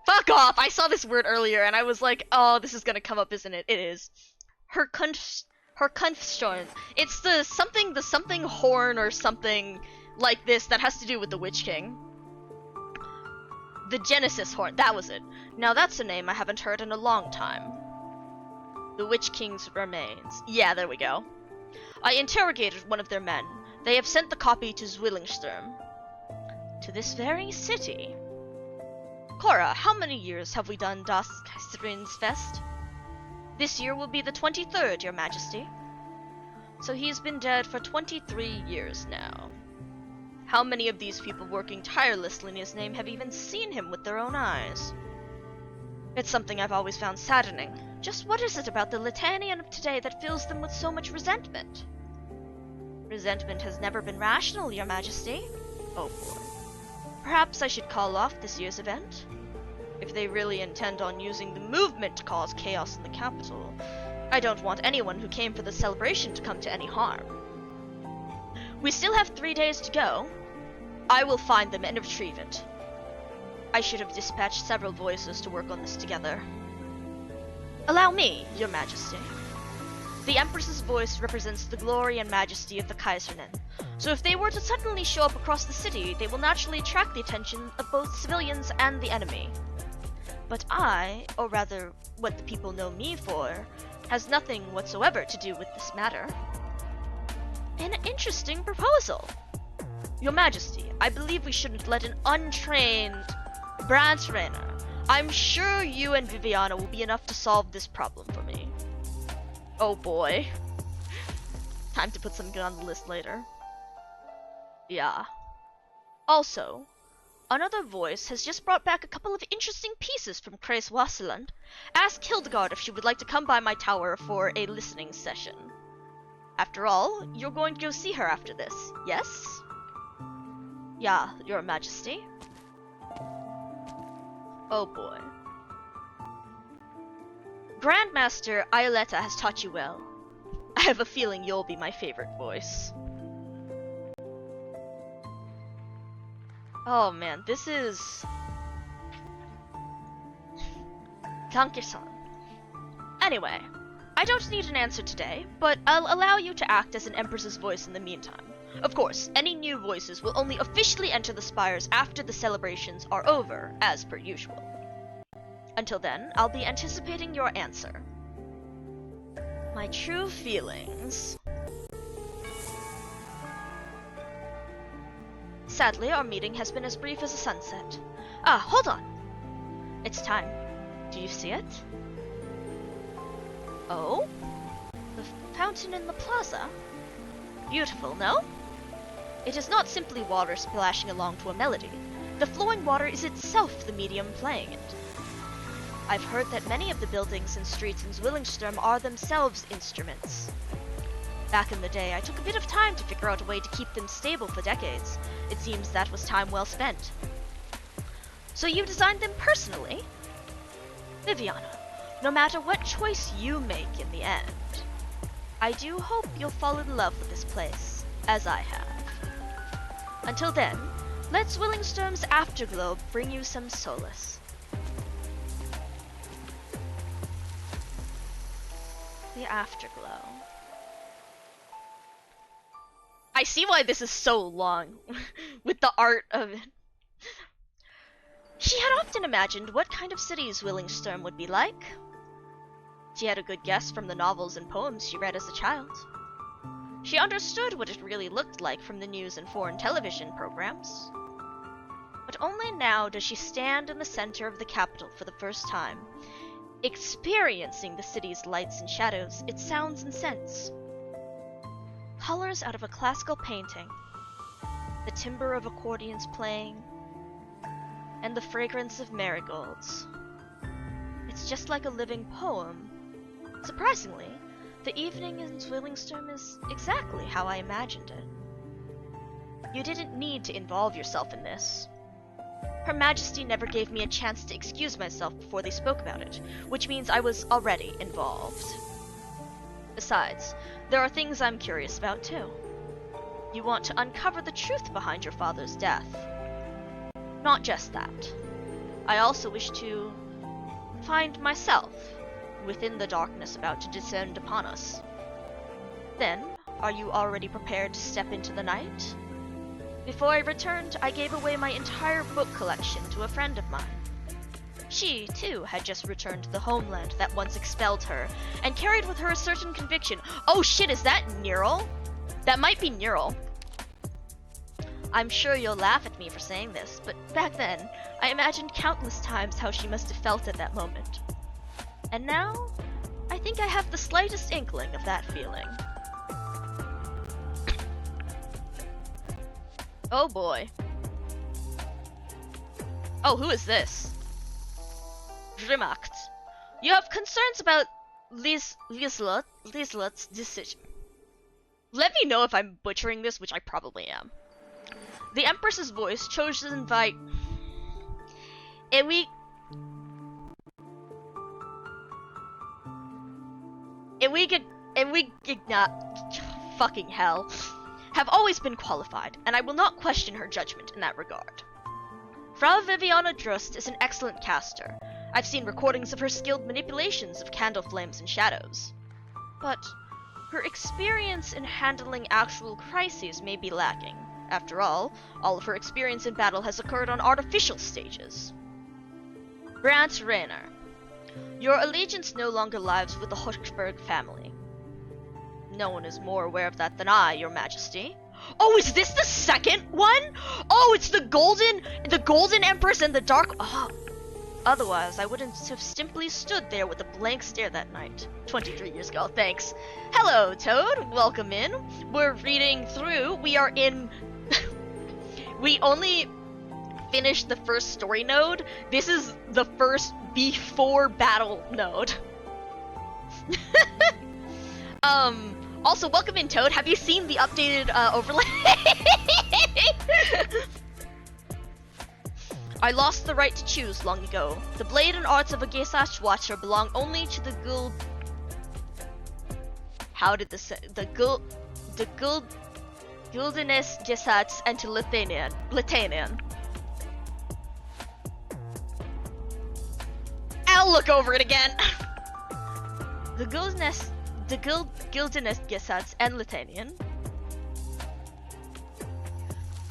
Fuck off! I saw this word earlier and I was like, oh, this is gonna come up, isn't it? It is. Herkunftstorn. It's the something horn or something like this that has to do with the Witch King. The Genesis horn, that was it. Now that's a name I haven't heard in a long time. The Witch King's remains. Yeah, there we go. I interrogated one of their men. They have sent the copy to Zwillingstern. To this very city. Cora, how many years have we done Das Fest? This year will be the 23rd, Your Majesty. So he's been dead for 23 years now. How many of these people working tirelessly in his name have even seen him with their own eyes? It's something I've always found saddening. Just what is it about the Litanian of today that fills them with so much resentment? Resentment has never been rational, Your Majesty. Oh boy. Perhaps I should call off this year's event? If they really intend on using the movement to cause chaos in the capital, I don't want anyone who came for the celebration to come to any harm. We still have 3 days to go. I will find them and retrieve it. I should have dispatched several voices to work on this together. Allow me, Your Majesty. The Empress's voice represents the glory and majesty of the Kaisernen, so if they were to suddenly show up across the city, they will naturally attract the attention of both civilians and the enemy. But I, or rather, what the people know me for, has nothing whatsoever to do with this matter. An interesting proposal. Your Majesty, I believe we shouldn't let an untrained branch trainer. I'm sure you and Viviana will be enough to solve this problem for me. Oh boy. Time to put something on the list later. Yeah. Also, another voice has just brought back a couple of interesting pieces from Kreis Wasserland. Ask Hildegard if she would like to come by my tower for a listening session. After all, you're going to go see her after this, yes? Yeah, Your Majesty. Oh boy. Grandmaster Ioletta has taught you well. I have a feeling you'll be my favorite voice. Oh man, this is... Danke-san. Anyway, I don't need an answer today, but I'll allow you to act as an Empress's voice in the meantime. Of course, any new voices will only officially enter the spires after the celebrations are over, as per usual. Until then, I'll be anticipating your answer. My true feelings. Sadly, our meeting has been as brief as a sunset. Ah, hold on! It's time. Do you see it? Oh? The fountain in the plaza? Beautiful, no? It is not simply water splashing along to a melody. The flowing water is itself the medium playing it. I've heard that many of the buildings and streets in Zwillingstern are themselves instruments. Back in the day, I took a bit of time to figure out a way to keep them stable for decades. It seems that was time well spent. So you designed them personally? Viviana, no matter what choice you make in the end, I do hope you'll fall in love with this place, as I have. Until then, let Zwillingstern's afterglow bring you some solace. The afterglow. I see why this is so long, with the art of it. She had often imagined what kind of city Zwillingstern would be like. She had a good guess from the novels and poems she read as a child. She understood what it really looked like from the news and foreign television programs. But only now does she stand in the center of the capital for the first time, experiencing the city's lights and shadows, its sounds and scents. Colors out of a classical painting, the timbre of accordions playing, and the fragrance of marigolds. It's just like a living poem. Surprisingly, the evening in Zwillingstern is exactly how I imagined it. You didn't need to involve yourself in this. Her Majesty never gave me a chance to excuse myself before they spoke about it, which means I was already involved. Besides, there are things I'm curious about too. You want to uncover the truth behind your father's death. Not just that. I also wish to find myself within the darkness about to descend upon us. Then, are you already prepared to step into the night? Before I returned, I gave away my entire book collection to a friend of mine. She, too, had just returned to the homeland that once expelled her, and carried with her a certain conviction. Oh shit, is that Neural? That might be Neural. I'm sure you'll laugh at me for saying this, but back then, I imagined countless times how she must have felt at that moment. And now, I think I have the slightest inkling of that feeling. Oh boy. Oh, who is this? Grimacht. You have concerns about Lieslot's decision. Let me know if I'm butchering this, which I probably am. The Empress's voice chose to invite... fucking hell. Have always been qualified, and I will not question her judgment in that regard. Frau Viviana Drust is an excellent caster. I've seen recordings of her skilled manipulations of candle flames and shadows. But her experience in handling actual crises may be lacking. After all of her experience in battle has occurred on artificial stages. Brant Raynor. Your allegiance no longer lies with the Hochberg family. No one is more aware of that than I, your majesty. Oh, is this the second one? Oh, it's the golden empress and the dark... Oh. Otherwise, I wouldn't have simply stood there with a blank stare that night. 23 years ago, thanks. Hello, Toad. Welcome in. We're reading through. We are in... We only finished the first story node. This is the first before battle node. Also, welcome in, Toad. Have you seen the updated overlay? I lost the right to choose long ago. The blade and arts of a Gesash Watcher belong only to the Guld... How did this say? The Guldenes Gesats and to Litanian. I'll look over it again. The Guldenes Gesats and Litanian.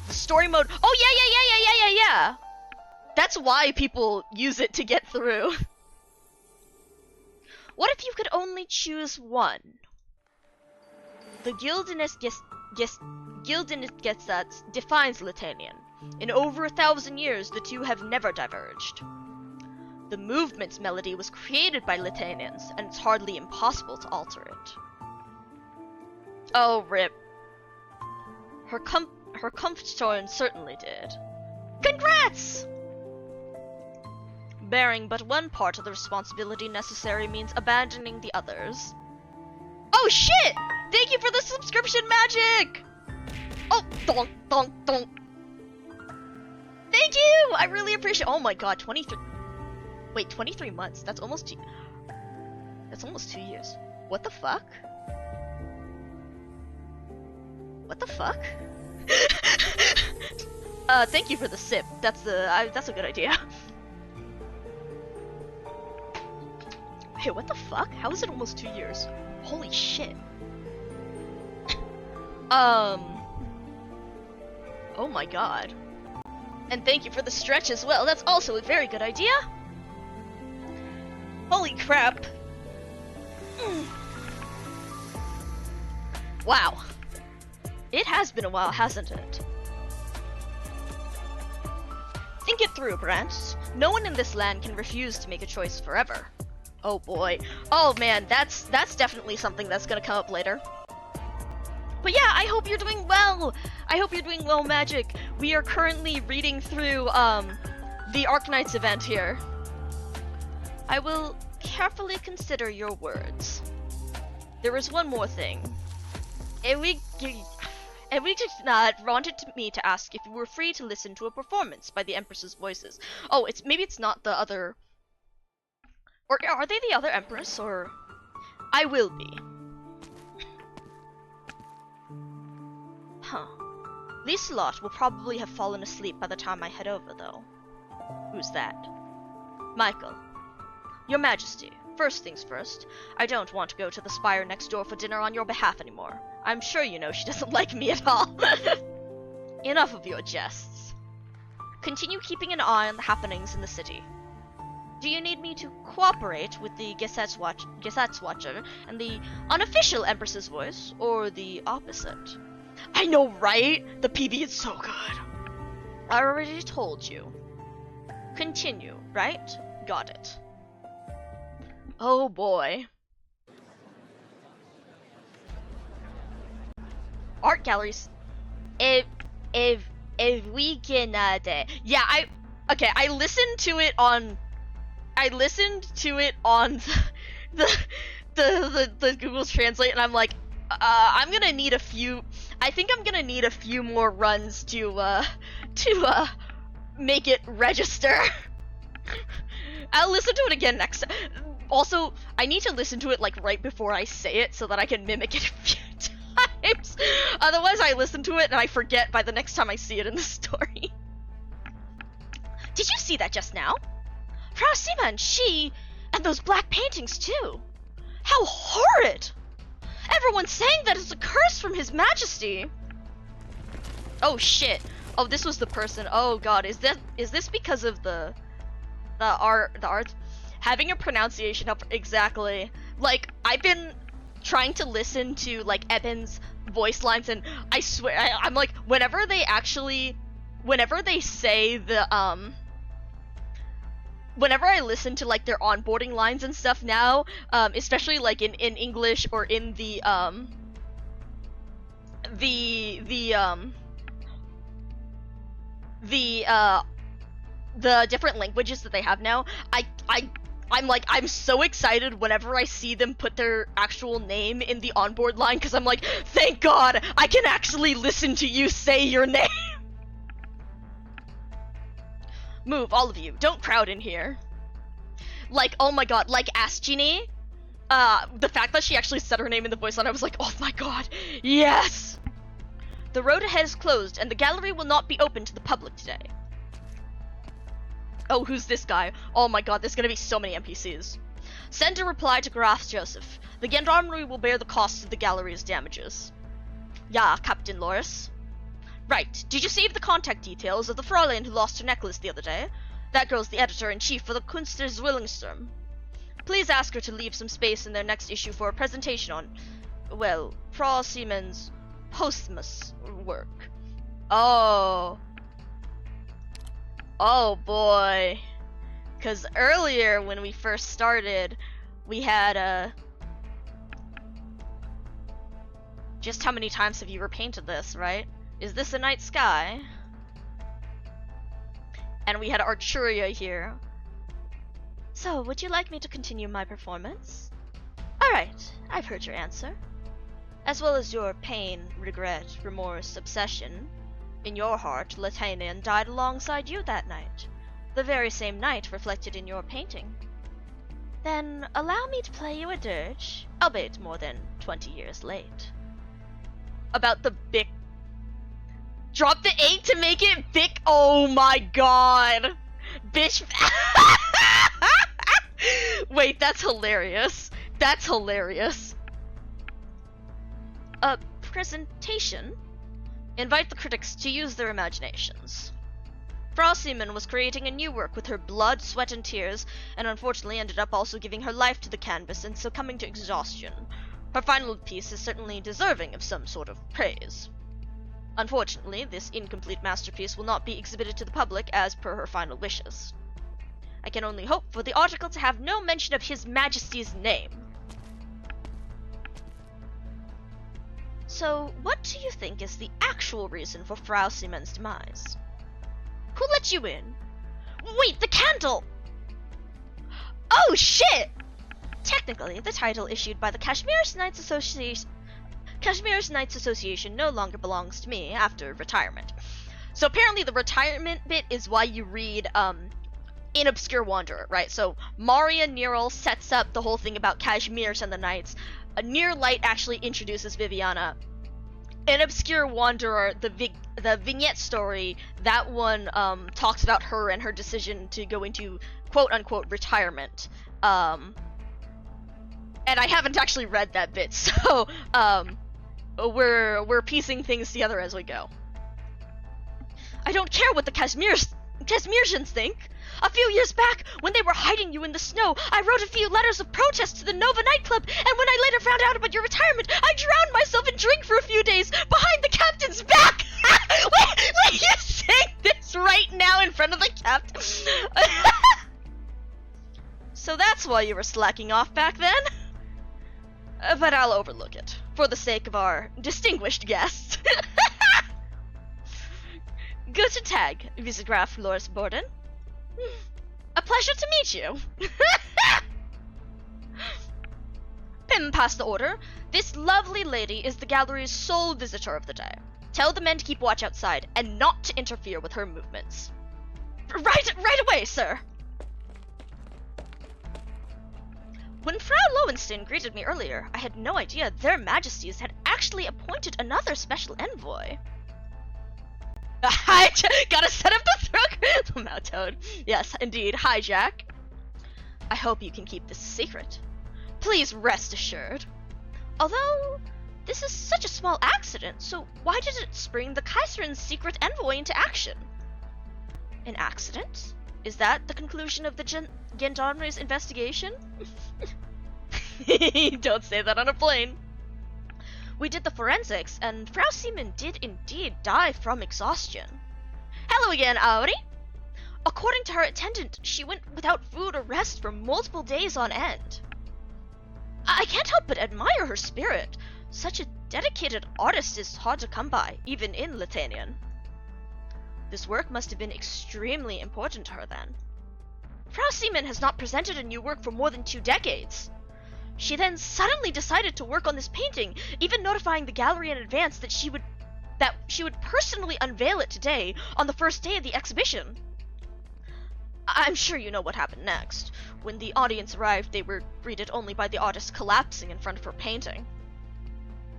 The story mode. Oh yeah. That's why people use it to get through. What if you could only choose one? The Gildenes Gesats defines Litanian. In over 1,000 years, the two have never diverged. The movement's melody was created by Litanians, and it's hardly impossible to alter it. Oh, rip. Her Comfortorn certainly did. Congrats! Bearing but one part of the responsibility necessary means abandoning the others. Oh shit! Thank you for the subscription, Magic! Oh, donk, donk, donk. Thank you! I really appreciate. Oh my god, 23. Wait, 23 months. That's almost 2 years. What the fuck? What the fuck? Thank you for the sip. That's a good idea. Hey, what the fuck? How is it almost 2 years? Holy shit. Oh my god. And thank you for the stretch as well. That's also a very good idea. Holy crap. Wow. It has been a while, hasn't it? Think it through, Brant. No one in this land can refuse to make a choice forever. Oh boy. Oh man, that's definitely something that's gonna come up later. But yeah, I hope you're doing well! I hope you're doing well, Magic. We are currently reading through, the Arknights event here. I will carefully consider your words. There is one more thing. Ewig wanted me to ask if you were free to listen to a performance by the Empress's voices. Oh, maybe it's not the other... Or are they the other Empress, or... I will be. Huh. Lieslot will probably have fallen asleep by the time I head over, though. Who's that? Michael. Your Majesty, first things first, I don't want to go to the spire next door for dinner on your behalf anymore. I'm sure you know she doesn't like me at all. Enough of your jests. Continue keeping an eye on the happenings in the city. Do you need me to cooperate with the Gesats Watcher and the unofficial Empress's voice, or the opposite? I know, right? The PB is so good. I already told you. Continue, right? Got it. Oh boy. Art galleries. If we can yeah, I listened to it on the Google Translate, and I'm like, I'm gonna need a few. I think I'm gonna need a few more runs to make it register. I'll listen to it again next time. Also, I need to listen to it like right before I say it so that I can mimic it a few times. Otherwise, I listen to it and I forget by the next time I see it in the story. Did you see that just now? Frau Seaman, she... and those black paintings too. How horrid! Everyone's saying that it's a curse from His Majesty. Oh shit. Oh, this was the person. Oh god, is this because of the art? Having a pronunciation up exactly. Like, I've been trying to listen to like Eben's voice lines, and I swear I'm like, whenever they say the whenever I listen to like their onboarding lines and stuff now, especially like in English or in the different languages that they have now, I'm so excited whenever I see them put their actual name in the onboard line, because I'm like, thank God, I can actually listen to you say your name. Move, all of you. Don't crowd in here. Like, oh my god, like Asgini, the fact that she actually said her name in the voice line, I was like, oh my god, yes! The road ahead is closed, and the gallery will not be open to the public today. Oh, who's this guy? Oh my god, there's gonna be so many NPCs. Send a reply to Graf Joseph. The gendarmerie will bear the costs of the gallery's damages. Yeah, Captain Loris. Right, did you save the contact details of the Fräulein who lost her necklace the other day? That girl's the editor-in-chief for the Kunstler Zwillingssturm. Please ask her to leave some space in their next issue for a presentation on, well, Frau Siemens' posthumous work. Oh. Oh boy. Because earlier when we first started, we had just how many times have you repainted this, right? Is this a night sky? And we had Archuria here. So, would you like me to continue my performance? Alright, I've heard your answer. As well as your pain, regret, remorse, obsession. In your heart, Latanian died alongside you that night. The very same night reflected in your painting. Then, allow me to play you a dirge, albeit more than 20 years late. About the big... Drop the 8 to make it big. Oh my god. Bitch. Wait, that's hilarious. That's hilarious. A presentation? Invite the critics to use their imaginations. Frau Seaman was creating a new work with her blood, sweat, and tears, and unfortunately ended up also giving her life to the canvas and succumbing to exhaustion. Her final piece is certainly deserving of some sort of praise. Unfortunately, this incomplete masterpiece will not be exhibited to the public as per her final wishes. I can only hope for the article to have no mention of His Majesty's name. So, what do you think is the actual reason for Frau Seaman's demise? Who let you in? Wait, the candle! Oh shit! Technically, the title issued by the Kashmir's Knights Association no longer belongs to me after retirement. So apparently the retirement bit is why you read in Obscure Wanderer, right? So Maria Neral sets up the whole thing about Kashmirs and the Knights. Near Light actually introduces Viviana. In Obscure Wanderer, the vignette story, that one talks about her and her decision to go into quote-unquote retirement. And I haven't actually read that bit, so we're piecing things together as we go. I don't care what the Kashmirs Tesmirsians think. A few years back, when they were hiding you in the snow, I wrote a few letters of protest to the Nova nightclub, and when I later found out about your retirement, I drowned myself in drink for a few days behind the captain's back! wait, you're saying this right now in front of the captain? So that's why you were slacking off back then? But I'll overlook it, for the sake of our distinguished guests. Guten Tag, Vicegraf Loris Borden. A pleasure to meet you. Pim passed the order. This lovely lady is the gallery's sole visitor of the day. Tell the men to keep watch outside, and not to interfere with her movements. Right away, sir. When Frau Lowenstein greeted me earlier, I had no idea their majesties had actually appointed another special envoy. Hi, gotta set up the throat. Lmao Toad. Yes, indeed. Hi, Jack. I hope you can keep this a secret. Please rest assured. Although, this is such a small accident, so why did it spring the Kaiserin's secret envoy into action? An accident? Is that the conclusion of the Gendarme's investigation? Don't say that on a plane. We did the forensics, and Frau Seaman did indeed die from exhaustion. Hello again, Auri. According to her attendant, she went without food or rest for multiple days on end. I can't help but admire her spirit. Such a dedicated artist is hard to come by, even in Litanian. This work must have been extremely important to her then. Frau Seaman has not presented a new work for more than 2 decades. She then suddenly decided to work on this painting, even notifying the gallery in advance that she would personally unveil it today on the first day of the exhibition. I'm sure you know what happened next. When the audience arrived, they were greeted only by the artist collapsing in front of her painting.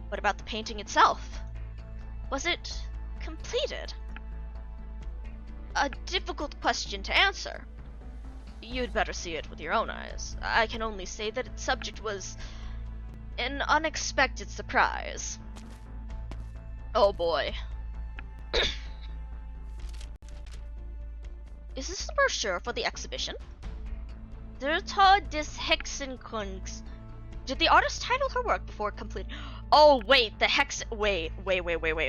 What about the painting itself? Was it completed? A difficult question to answer. You'd better see it with your own eyes. I can only say that its subject was an unexpected surprise. Oh boy. Is this the brochure for the exhibition? Der Tod des Hexenkunsts. Did the artist title her work before complete? Oh wait, the hex. Wait.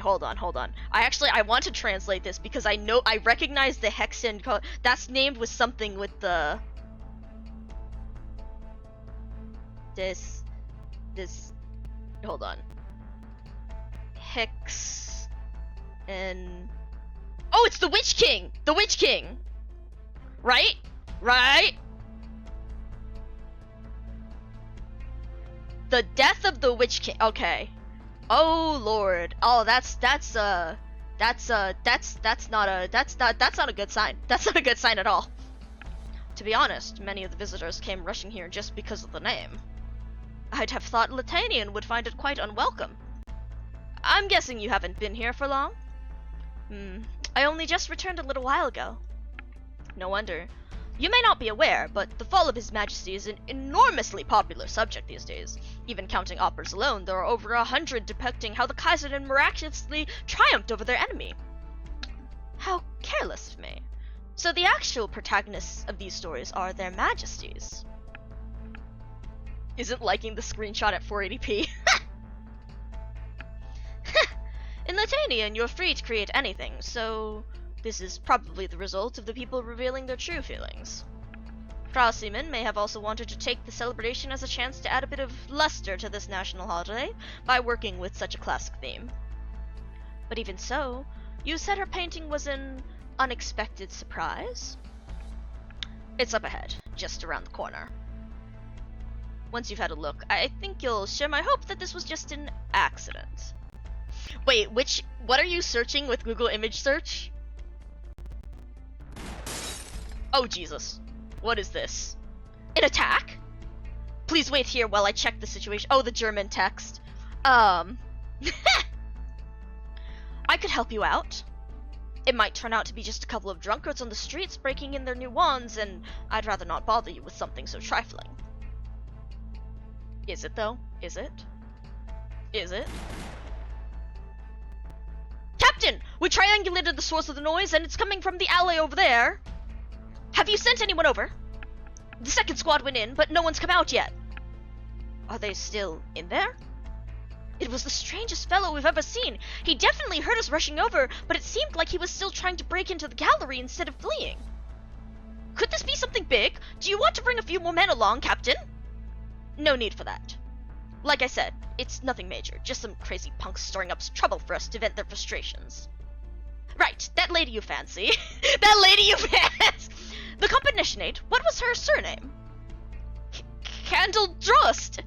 Hold on. I want to translate this because I recognize the Hexen. That's named with something with the. This. Hold on. Hex. And. Oh, it's the Witch King. The Witch King. Right. The death of the Witch King. Okay. Oh lord. Oh, that's not a good sign. That's not a good sign at all. To be honest, many of the visitors came rushing here just because of the name. I'd have thought Latanian would find it quite unwelcome. I'm guessing you haven't been here for long? I only just returned a little while ago. No wonder. You may not be aware, but the fall of His Majesty is an enormously popular subject these days. Even counting operas alone, there are over 100 depicting how the Kaiserin miraculously triumphed over their enemy. How careless of me. So the actual protagonists of these stories are their majesties. Isn't liking the screenshot at 480p. In Latanian, you're free to create anything, so this is probably the result of the people revealing their true feelings. Frau Seaman may have also wanted to take the celebration as a chance to add a bit of luster to this national holiday by working with such a classic theme. But even so, you said her painting was an unexpected surprise? It's up ahead, just around the corner. Once you've had a look, I think you'll share my hope that this was just an accident. Wait, what are you searching with Google image search? Oh Jesus. What is this? An attack? Please wait here while I check the situation. Oh, the German text. I could help you out. It might turn out to be just a couple of drunkards on the streets breaking in their new wands, and I'd rather not bother you with something so trifling. Is it though? Is it? Is it? Captain! We triangulated the source of the noise, and it's coming from the alley over there. Have you sent anyone over? The second squad went in, but no one's come out yet. Are they still in there? It was the strangest fellow we've ever seen. He definitely heard us rushing over, but it seemed like he was still trying to break into the gallery instead of fleeing. Could this be something big? Do you want to bring a few more men along, Captain? No need for that. Like I said, it's nothing major, just some crazy punks stirring up trouble for us to vent their frustrations. Right, that lady you fancy. That lady you fancy! The companitionate, what was her surname? Candle Drost!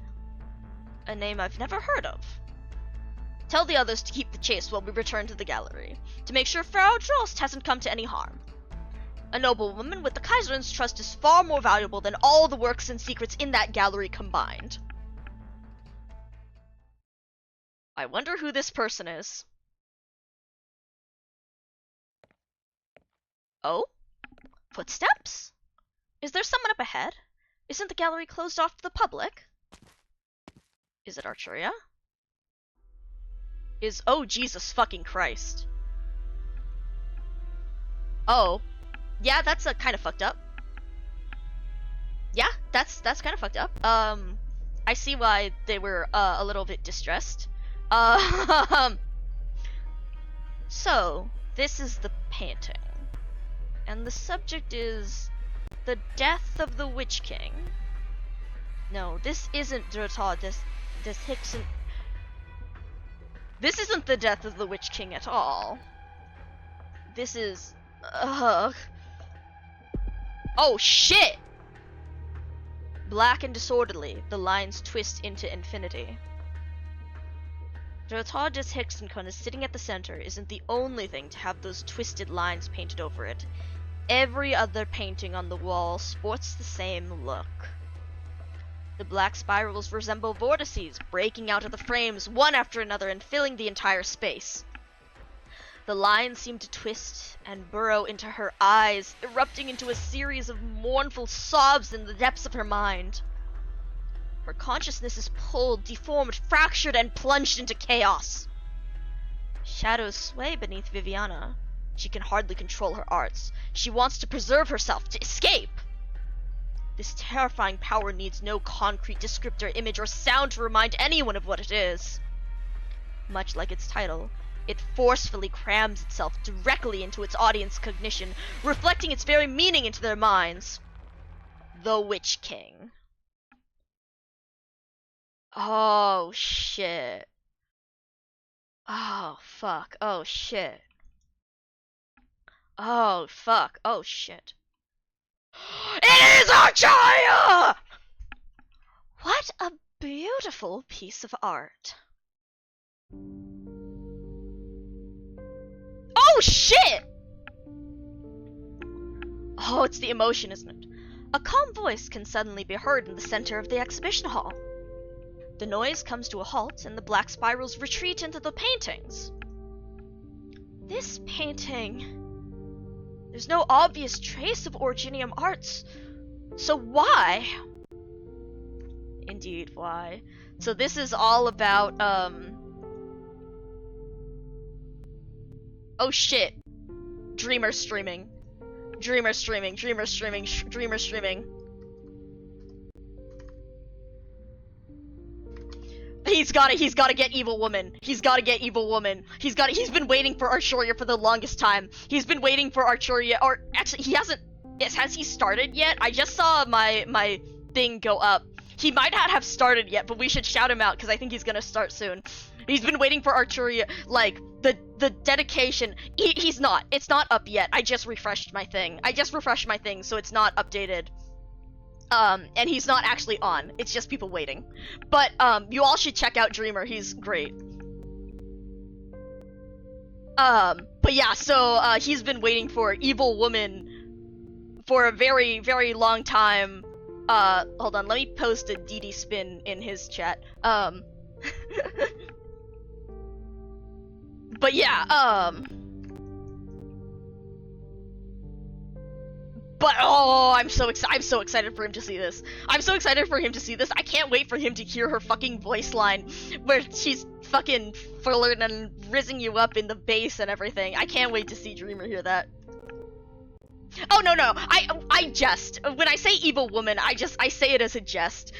A name I've never heard of. Tell the others to keep the chase while we return to the gallery, to make sure Frau Drost hasn't come to any harm. A noble woman with the Kaiserin's trust is far more valuable than all the works and secrets in that gallery combined. I wonder who this person is. Oh? Footsteps? Is there someone up ahead? Isn't the gallery closed off to the public? Is it Arturia? Oh, Jesus fucking Christ. Oh. Yeah, that's kind of fucked up. Yeah, that's kind of fucked up. I see why they were a little bit distressed. So, this is the painting. And the subject is the death of the Witch King. No, this isn't Drota, this Hickson. This isn't the death of the Witch King at all. This is oh shit! Black and disorderly, the lines twist into infinity. Drotardus Hexenkon is sitting at the center isn't the only thing to have those twisted lines painted over it. Every other painting on the wall sports the same look. The black spirals resemble vortices, breaking out of the frames one after another and filling the entire space. The lines seem to twist and burrow into her eyes, erupting into a series of mournful sobs in the depths of her mind. Her consciousness is pulled, deformed, fractured, and plunged into chaos. Shadows sway beneath Viviana. She can hardly control her arts. She wants to preserve herself, to escape. This terrifying power needs no concrete descriptor, image, or sound to remind anyone of what it is. Much like its title, it forcefully crams itself directly into its audience cognition, reflecting its very meaning into their minds. The Witch King. Oh, shit. Oh, fuck. Oh, shit. Oh, fuck. Oh, shit. It is Archaea! What a beautiful piece of art. Oh, shit! Oh, it's the emotion, isn't it? A calm voice can suddenly be heard in the center of the exhibition hall. The noise comes to a halt, and the black spirals retreat into the paintings. This painting... There's no obvious trace of Originium arts. So why? Indeed, why? So this is all about, oh shit. Dreamer streaming. Dreamer streaming, dreamer streaming, dreamer streaming. He's gotta get Evil Woman. He's gotta get Evil Woman. He's been waiting for Arturia for the longest time. He's been waiting for Arturia, or actually, he hasn't, has he started yet? I just saw my thing go up. He might not have started yet, but we should shout him out, because I think he's gonna start soon. He's been waiting for Arturia, like, the dedication. He's not. It's not up yet. I just refreshed my thing, so it's not updated. And he's not actually on. It's just people waiting. But, you all should check out Dreamer. He's great. But yeah, so, he's been waiting for Evil Woman for a very, very long time. Hold on, let me post a DD spin in his chat. But yeah, But oh, I'm so excited for him to see this. I'm so excited for him to see this. I can't wait for him to hear her fucking voice line where she's fucking flirting and rizzing you up in the bass and everything. I can't wait to see Dreamer hear that. Oh no, I jest. When I say evil woman, I say it as a jest.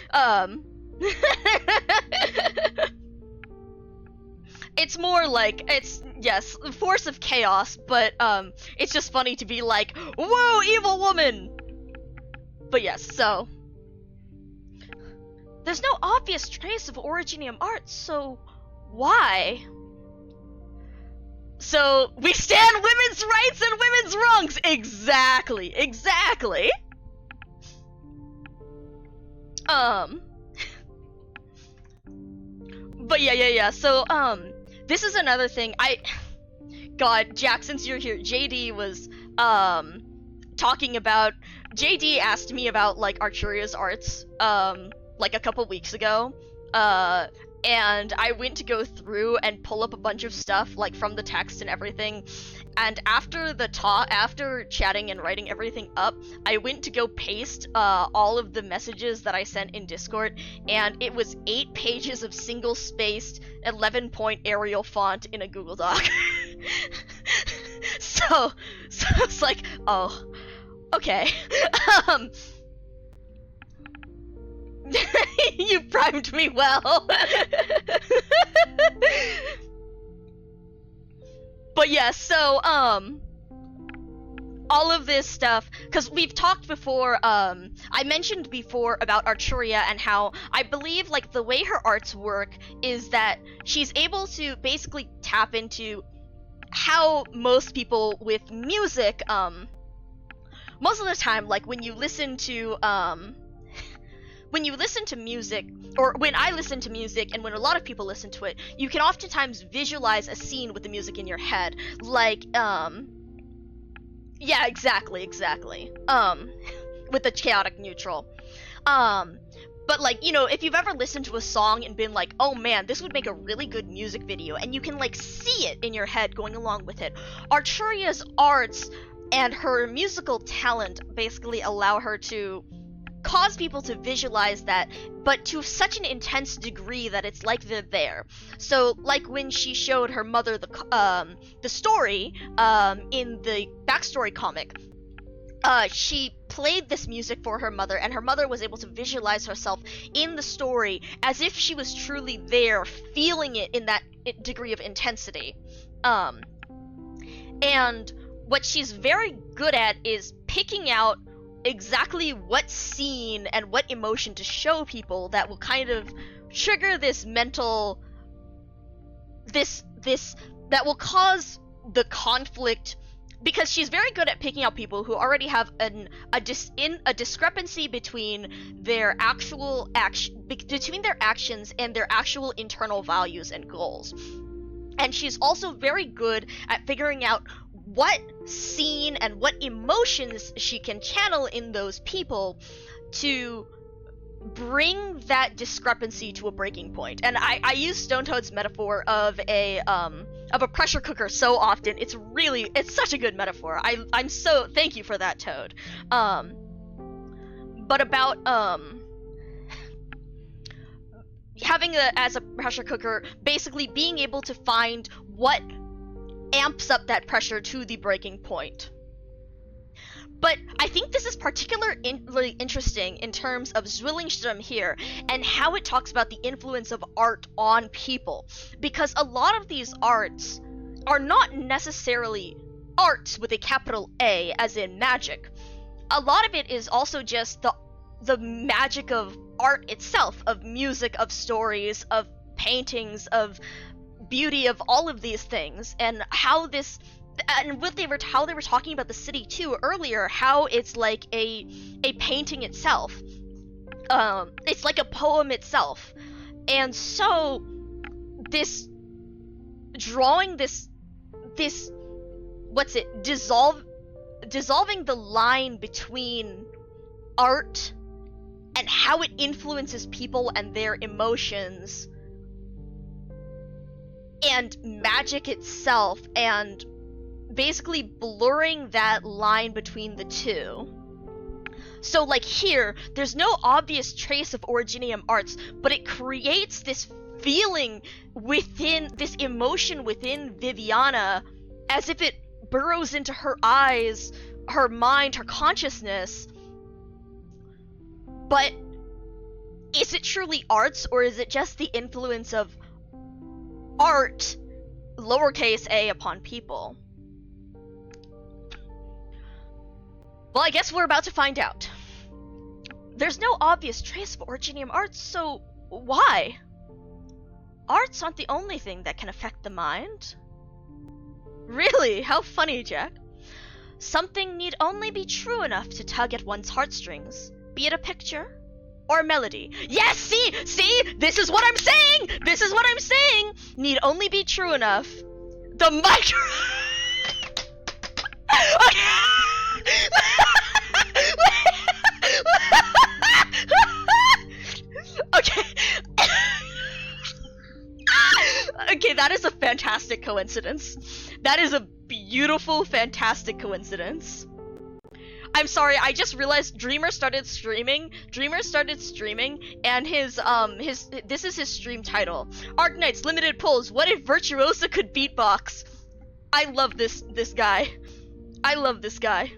It's more like, yes, force of chaos, but it's just funny to be like, whoa, evil woman! But yes, so there's no obvious trace of Originium art, so why? So we stand women's rights and women's wrongs! Exactly. But yeah, so, this is another thing, God, Jack, since you're here, JD was, talking about, JD asked me about, like, Arturia's arts, like, a couple weeks ago, and I went to go through and pull up a bunch of stuff, like, from the text and everything, and after chatting and writing everything up, I went to go paste, all of the messages that I sent in Discord, and it was 8 pages of single-spaced, 11-point Arial font in a Google Doc. so it's like, oh, okay. You primed me well. But yeah, so, all of this stuff, because we've talked before, I mentioned before about Arturia and how I believe, like, the way her arts work is that she's able to basically tap into how most people with music, most of the time, like, when you listen to music, or when I listen to music, and when a lot of people listen to it, you can oftentimes visualize a scene with the music in your head. Like, yeah, exactly. With the chaotic neutral. But, like, you know, if you've ever listened to a song and been like, oh man, this would make a really good music video, and you can, like, see it in your head going along with it. Arturia's arts and her musical talent basically allow her to cause people to visualize that, but to such an intense degree that it's like they're there. So, like when she showed her mother the story in the backstory comic, she played this music for her mother, and her mother was able to visualize herself in the story as if she was truly there, feeling it in that degree of intensity. And what she's very good at is picking out exactly what scene and what emotion to show people that will kind of trigger this mental, this that will cause the conflict, because she's very good at picking out people who already have a discrepancy between their actual between their actions and their actual internal values and goals. And she's also very good at figuring out what scene and what emotions she can channel in those people to bring that discrepancy to a breaking point. And I use Stone Toad's metaphor of a pressure cooker so often. It's such a good metaphor. I'm so, thank you for that, Toad. But about having as a pressure cooker, basically being able to find what amps up that pressure to the breaking point. But I think this is particularly interesting in terms of Zwillingström here, and how it talks about the influence of art on people. Because a lot of these arts are not necessarily arts with a capital A, as in magic. A lot of it is also just the magic of art itself, of music, of stories, of paintings, of beauty, of all of these things, and how they were talking about the city too earlier, how it's like a painting itself. It's like a poem itself. And so this drawing this dissolving the line between art and how it influences people and their emotions, and magic itself, and basically blurring that line between the two. So like here, there's no obvious trace of Originium arts, but it creates this feeling within, this emotion within Viviana, as if it burrows into her eyes, her mind, her consciousness. But is it truly arts, or is it just the influence of art, lowercase a, upon people? Well, I guess we're about to find out. There's no obvious trace of Originium arts, so why? Arts aren't the only thing that can affect the mind. Really? How funny, Jack. Something need only be true enough to tug at one's heartstrings, be it a picture or a melody. Yes, see? This is what I'm saying! This is what I'm saying! Need only be true enough. The micro... Okay. Okay, that is a fantastic coincidence. That is a beautiful, fantastic coincidence. I'm sorry, I just realized Dreamer started streaming, and this is his stream title. Arknights Limited Polls, what if Virtuosa could beatbox? I love this guy. I love this guy.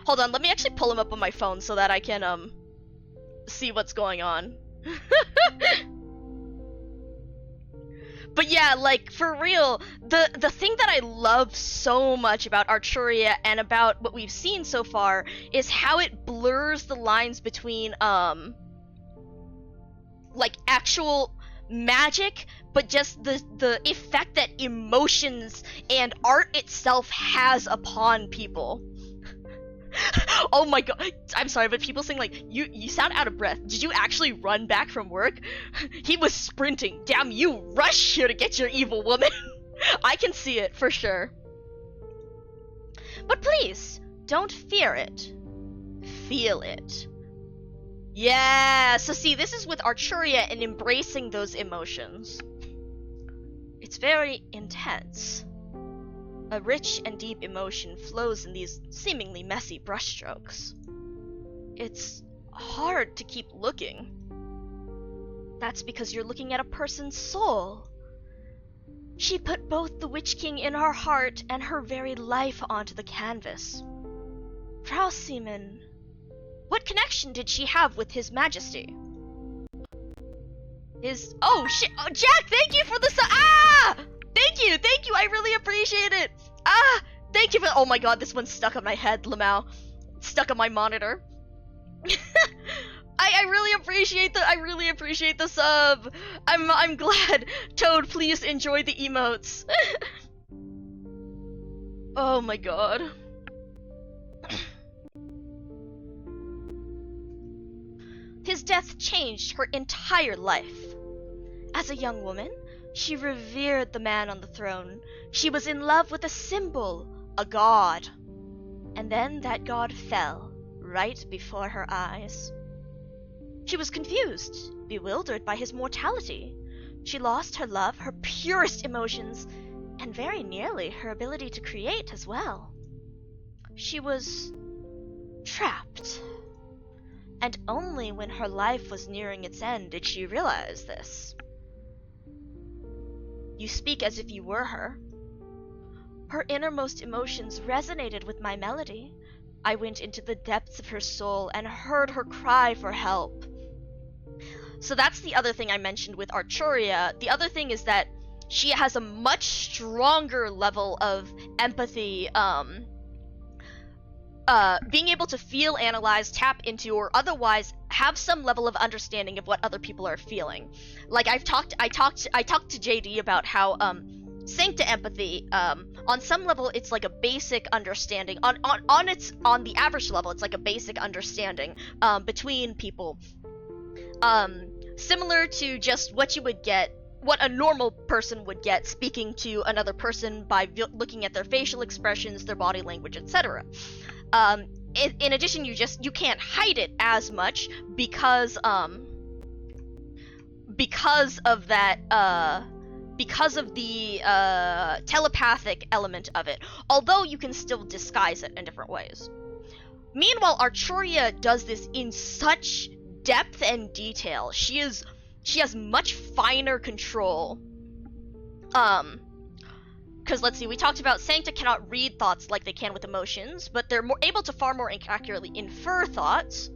Hold on, let me actually pull him up on my phone so that I can, see what's going on. But yeah, like, for real, the thing that I love so much about Arturia and about what we've seen so far is how it blurs the lines between, like, actual magic, but just the effect that emotions and art itself has upon people. Oh my god, I'm sorry, but people saying like, you sound out of breath. Did you actually run back from work? He was sprinting. Damn, you rush here to get your evil woman. I can see it, for sure. But please, don't fear it. Feel it. Yeah, so see, this is with Arturia and embracing those emotions. It's very intense. A rich and deep emotion flows in these seemingly messy brushstrokes. It's hard to keep looking. That's because you're looking at a person's soul. She put both the Witch King in her heart and her very life onto the canvas. Frau Seaman, what connection did she have with His Majesty? Oh shit, oh, Jack, thank you for the Thank you, I really appreciate it! Thank you for- oh my god, this one's stuck on my head, lmao. It's stuck on my monitor. I really appreciate the sub! I'm glad. Toad, please enjoy the emotes. Oh my god. His death changed her entire life. As a young woman, she revered the man on the throne. She was in love with a symbol, a god. And then that god fell, right before her eyes. She was confused, bewildered by his mortality. She lost her love, her purest emotions, and very nearly her ability to create as well. She was trapped. And only when her life was nearing its end did she realize this. You speak as if you were her. Her innermost emotions resonated with my melody. I went into the depths of her soul and heard her cry for help. So that's the other thing I mentioned with Arturia. The other thing is that she has a much stronger level of empathy, being able to feel, analyze, tap into, or otherwise have some level of understanding of what other people are feeling. Like I talked to JD about how Sancta empathy, on some level it's like a basic understanding. On the average level, it's like a basic understanding between people. Similar to just what you would get, what a normal person would get speaking to another person by looking at their facial expressions, their body language, etc. In addition, you can't hide it as much because of that, because of the telepathic element of it. Although you can still disguise it in different ways. Meanwhile, Archuria does this in such depth and detail. She has much finer control. Because let's see, we talked about Sancta cannot read thoughts like they can with emotions, but they're able to far more accurately infer thoughts.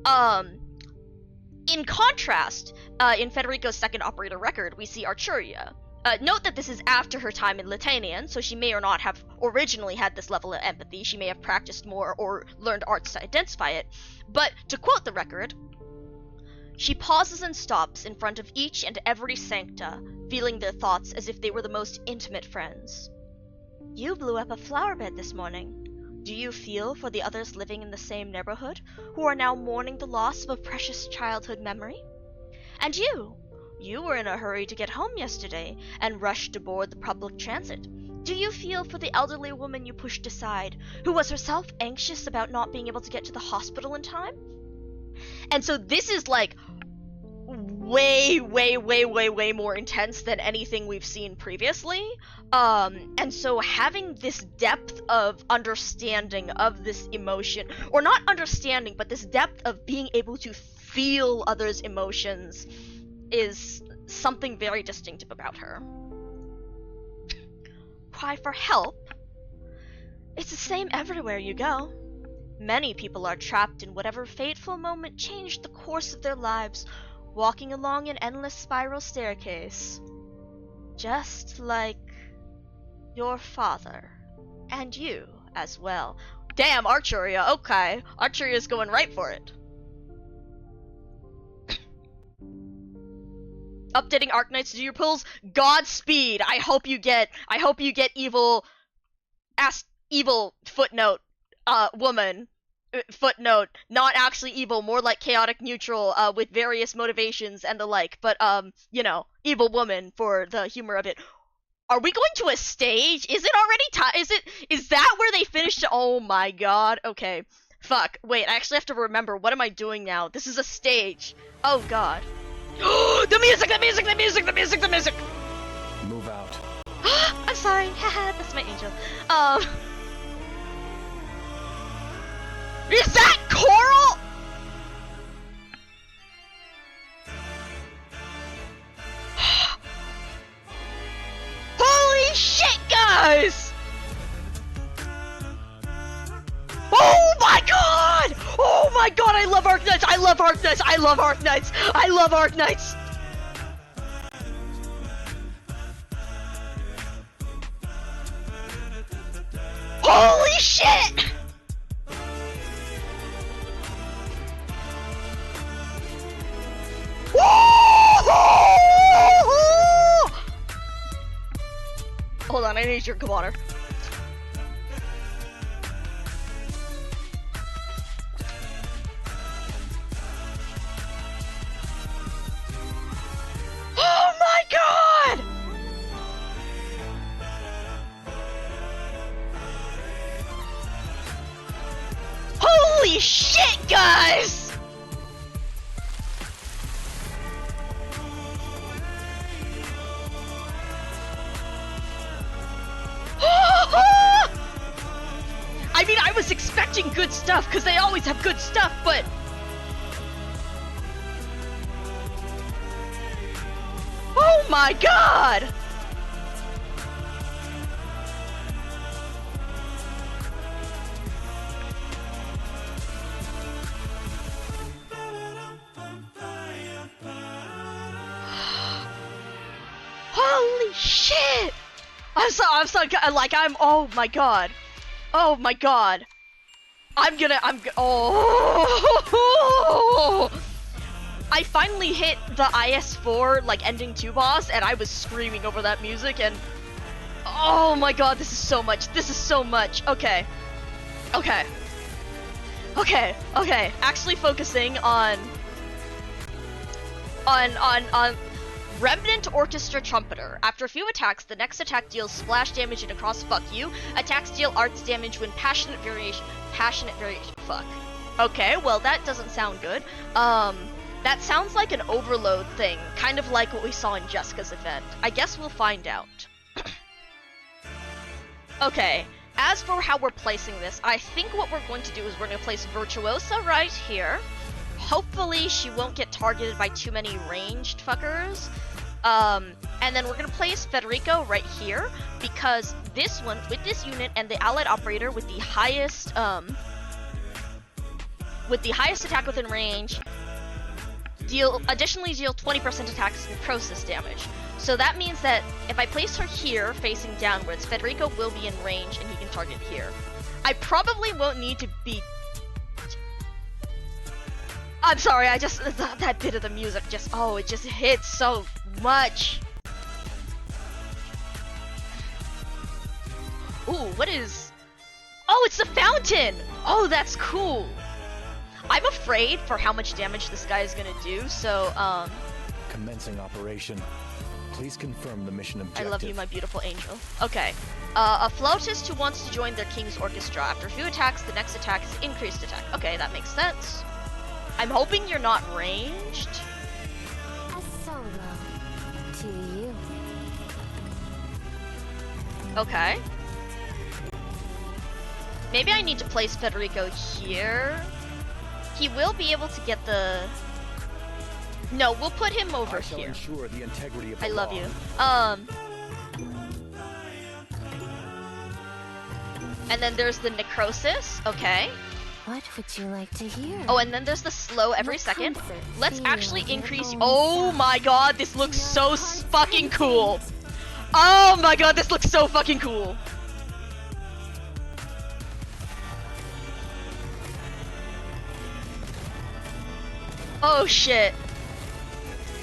In contrast, in Federico's second operator record, we see Archuria. Note that this is after her time in Latanian, so she may or not have originally had this level of empathy. She may have practiced more or learned arts to identify it. But to quote the record, she pauses and stops in front of each and every Sancta, feeling their thoughts as if they were the most intimate friends. You blew up a flower bed this morning. Do you feel for the others living in the same neighborhood, who are now mourning the loss of a precious childhood memory? And you were in a hurry to get home yesterday, and rushed aboard the public transit. Do you feel for the elderly woman you pushed aside, who was herself anxious about not being able to get to the hospital in time? And so this is like way more intense than anything we've seen previously. And so having this depth of understanding of this emotion, or not understanding, but this depth of being able to feel others' emotions, is something very distinctive about her. Cry for help? It's the same everywhere you go. Many people are trapped in whatever fateful moment changed the course of their lives, walking along an endless spiral staircase. Just like your father. And you as well. Damn, Archuria, okay. Archuria's going right for it. Updating Arknights to do your pulls. Godspeed. I hope you get evil footnote woman. Footnote, not actually evil, more like chaotic neutral, with various motivations and the like, but evil woman for the humor of it. Are we going to a stage? Is it already is that where they finished? Oh my god. Okay. Fuck. Wait, I actually have to remember, what am I doing now? This is a stage. Oh god. The music! Move out. I'm sorry. Haha, that's my angel. Is that Coral? Holy shit, guys! Oh my god! Oh my god, I love Arknights! I love Arknights! I love Arknights! I love Arknights! Holy shit! Hold on, I need to drink water. Oh my god! Holy shit, guys! I mean, I was expecting good stuff, because they always have good stuff, but... Oh my god! Holy shit! I'm so, oh my god. Oh my god. Oh! I finally hit the IS4, like, ending 2 boss, and I was screaming over that music, and... Oh my god, this is so much. This is so much. Okay. Okay. Okay. Okay. Actually focusing on... Remnant Orchestra Trumpeter. After a few attacks, the next attack deals splash damage and across fuck you. Attacks deal arts damage when passionate variation. Fuck. Okay, well that doesn't sound good. That sounds like an overload thing, kind of like what we saw in Jessica's event. I guess we'll find out. Okay, as for how we're placing this, I think what we're going to do is we're going to place Virtuosa right here. Hopefully she won't get targeted by too many ranged fuckers. And then we're going to place Federico right here, because this one, with this unit and the allied operator with the highest attack within range, additionally deal 20% attacks necrosis damage. So that means that if I place her here, facing downwards, Federico will be in range and he can target here. I probably won't need to be... I'm sorry, I just... that bit of the music just... oh, it just hits so much. Ooh, what is... oh, it's the fountain! Oh, that's cool! I'm afraid for how much damage this guy is gonna do, so, Commencing operation. Please confirm the mission objective. I love you, my beautiful angel. Okay. A flautist who wants to join their king's orchestra. After a few attacks, the next attack is increased attack. Okay, that makes sense. I'm hoping you're not ranged. A solo to you. Okay. Maybe I need to place Federico here. He will be able to get the... no, we'll put him over here. Ensure the integrity of the I love law. you. And then there's the necrosis. Okay. What would you like to hear? Oh, and then there's the slow every The second. concert Let's feel actually your increase... own oh sound. my god, this looks so fucking cool. Oh my god, this looks so fucking cool. Oh shit.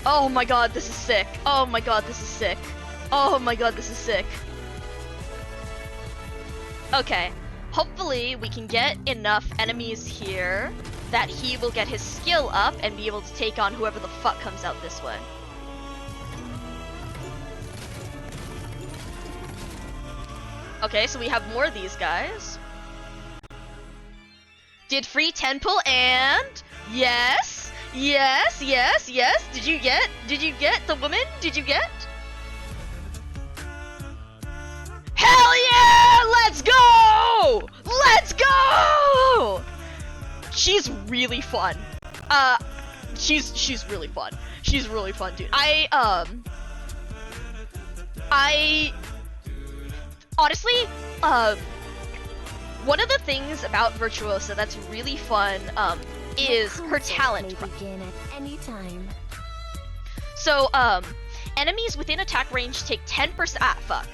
Oh my god, this is sick. Oh my god, this is sick. Oh my god, this is sick. Okay. Hopefully we can get enough enemies here that he will get his skill up and be able to take on whoever the fuck comes out this way. Okay, so we have more of these guys. Did free 10 pull and... yes! Yes, yes, yes! Did you get the woman? Did you get? Hell yeah! Let's go! Let's go! She's really fun. She's really fun. She's really fun, dude. I honestly, one of the things about Virtuosa that's really fun, is her talent. May begin at any time. So, enemies within attack range take 10%. Ah, fuck.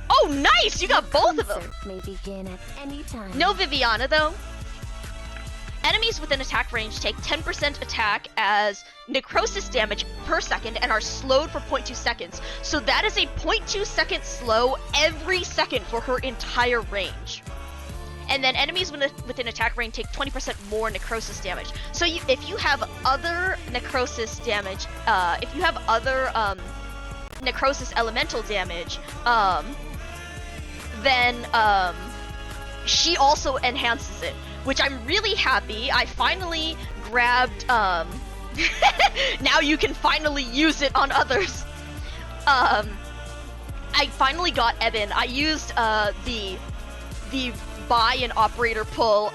Oh, nice! You got both of them! Concert may begin at any time. No Viviana, though. Enemies within attack range take 10% attack as necrosis damage per second and are slowed for 0.2 seconds. So that is a 0.2 second slow every second for her entire range. And then enemies within attack range take 20% more necrosis damage. So if you have other necrosis damage, if you have other necrosis elemental damage, then she also enhances it, which I'm really happy. I finally grabbed, now you can finally use it on others. I finally got Eben. I used the buy and operator pull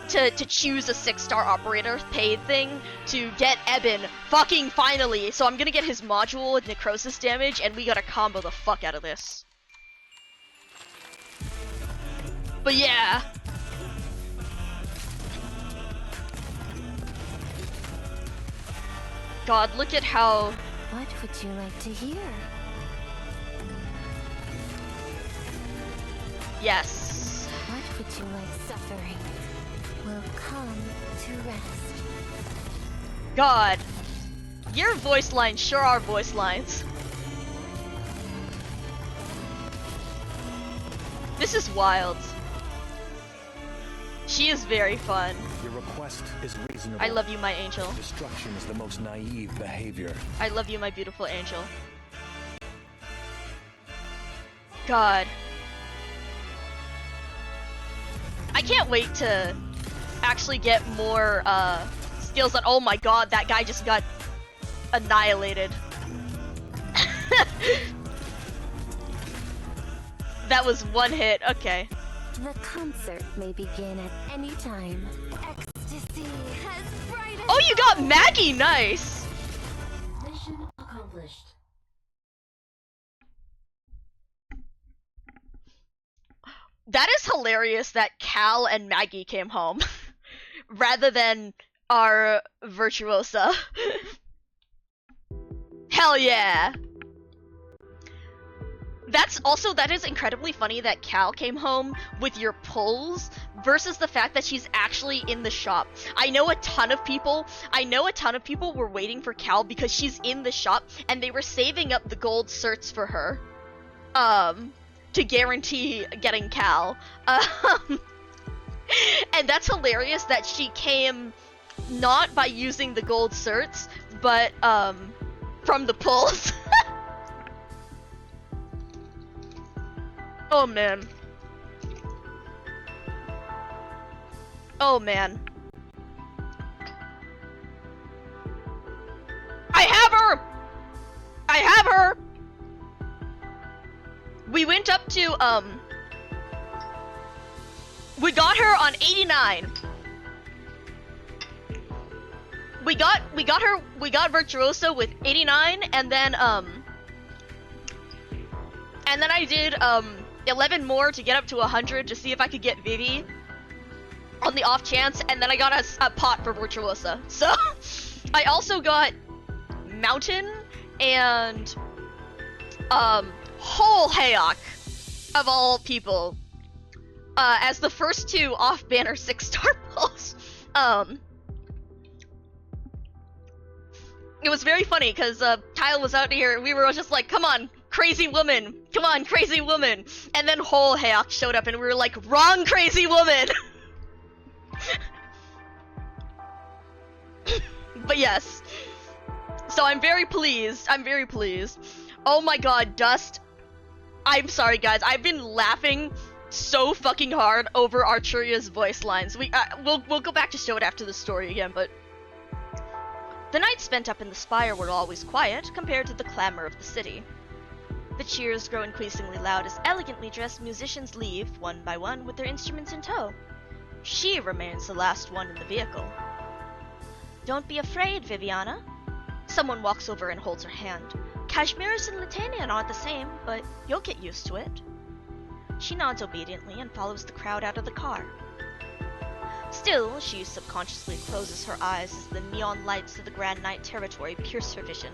to choose a 6-star operator paid thing to get Eben fucking finally. So I'm gonna get his module with necrosis damage and we gotta combo the fuck out of this. But yeah. God, look at how... What would you like to hear? yes. What would you like? Suffering will come to rest. God. Your voice lines sure are voice lines. This is wild. She is very fun. Your request is reasonable. I love you, my angel. Destruction is the most naive behavior. I love you, my beautiful angel. God. I can't wait to actually get more skills on. Oh my god, that guy just got annihilated. That was one hit. Okay. The concert may begin at any time. Ecstasy has brightened. Oh, you got Maggie. Nice. Mission accomplished. That is hilarious that Cal and Maggie came home rather than our virtuosa. Hell yeah. That is incredibly funny that Cal came home with your pulls versus the fact that she's actually in the shop. I know a ton of people were waiting for Cal because she's in the shop and they were saving up the gold certs for her. To guarantee getting Cal. And that's hilarious that she came not by using the gold certs, but from the pulls. Oh man. Oh man. I have her! I have her! We went up to, we got her on 89. We got Virtuoso with 89, and then I did, 11 more to get up to 100 to see if I could get Vivi on the off chance, and then I got a pot for Virtuosa. So, I also got Mountain and, Whole Hayok, of all people, as the first two off-banner 6-star pulls. It was very funny, because Kyle was out here, and we were just like, come on, crazy woman! Come on, crazy woman! And then Whole Hayok showed up, and we were like, wrong crazy woman! But yes. So I'm very pleased. Oh my god, Dust. I'm sorry guys, I've been laughing so fucking hard over Arturia's voice lines. We'll go back to show it after the story again, but the nights spent up in the spire were always quiet compared to the clamor of the city. The cheers grow increasingly loud as elegantly dressed musicians leave, one by one, with their instruments in tow. She remains the last one in the vehicle. Don't be afraid, Viviana. Someone walks over and holds her hand. Kashmiris and Latanian aren't the same, but you'll get used to it. She nods obediently and follows the crowd out of the car. Still, she subconsciously closes her eyes as the neon lights of the Grand Knight territory pierce her vision.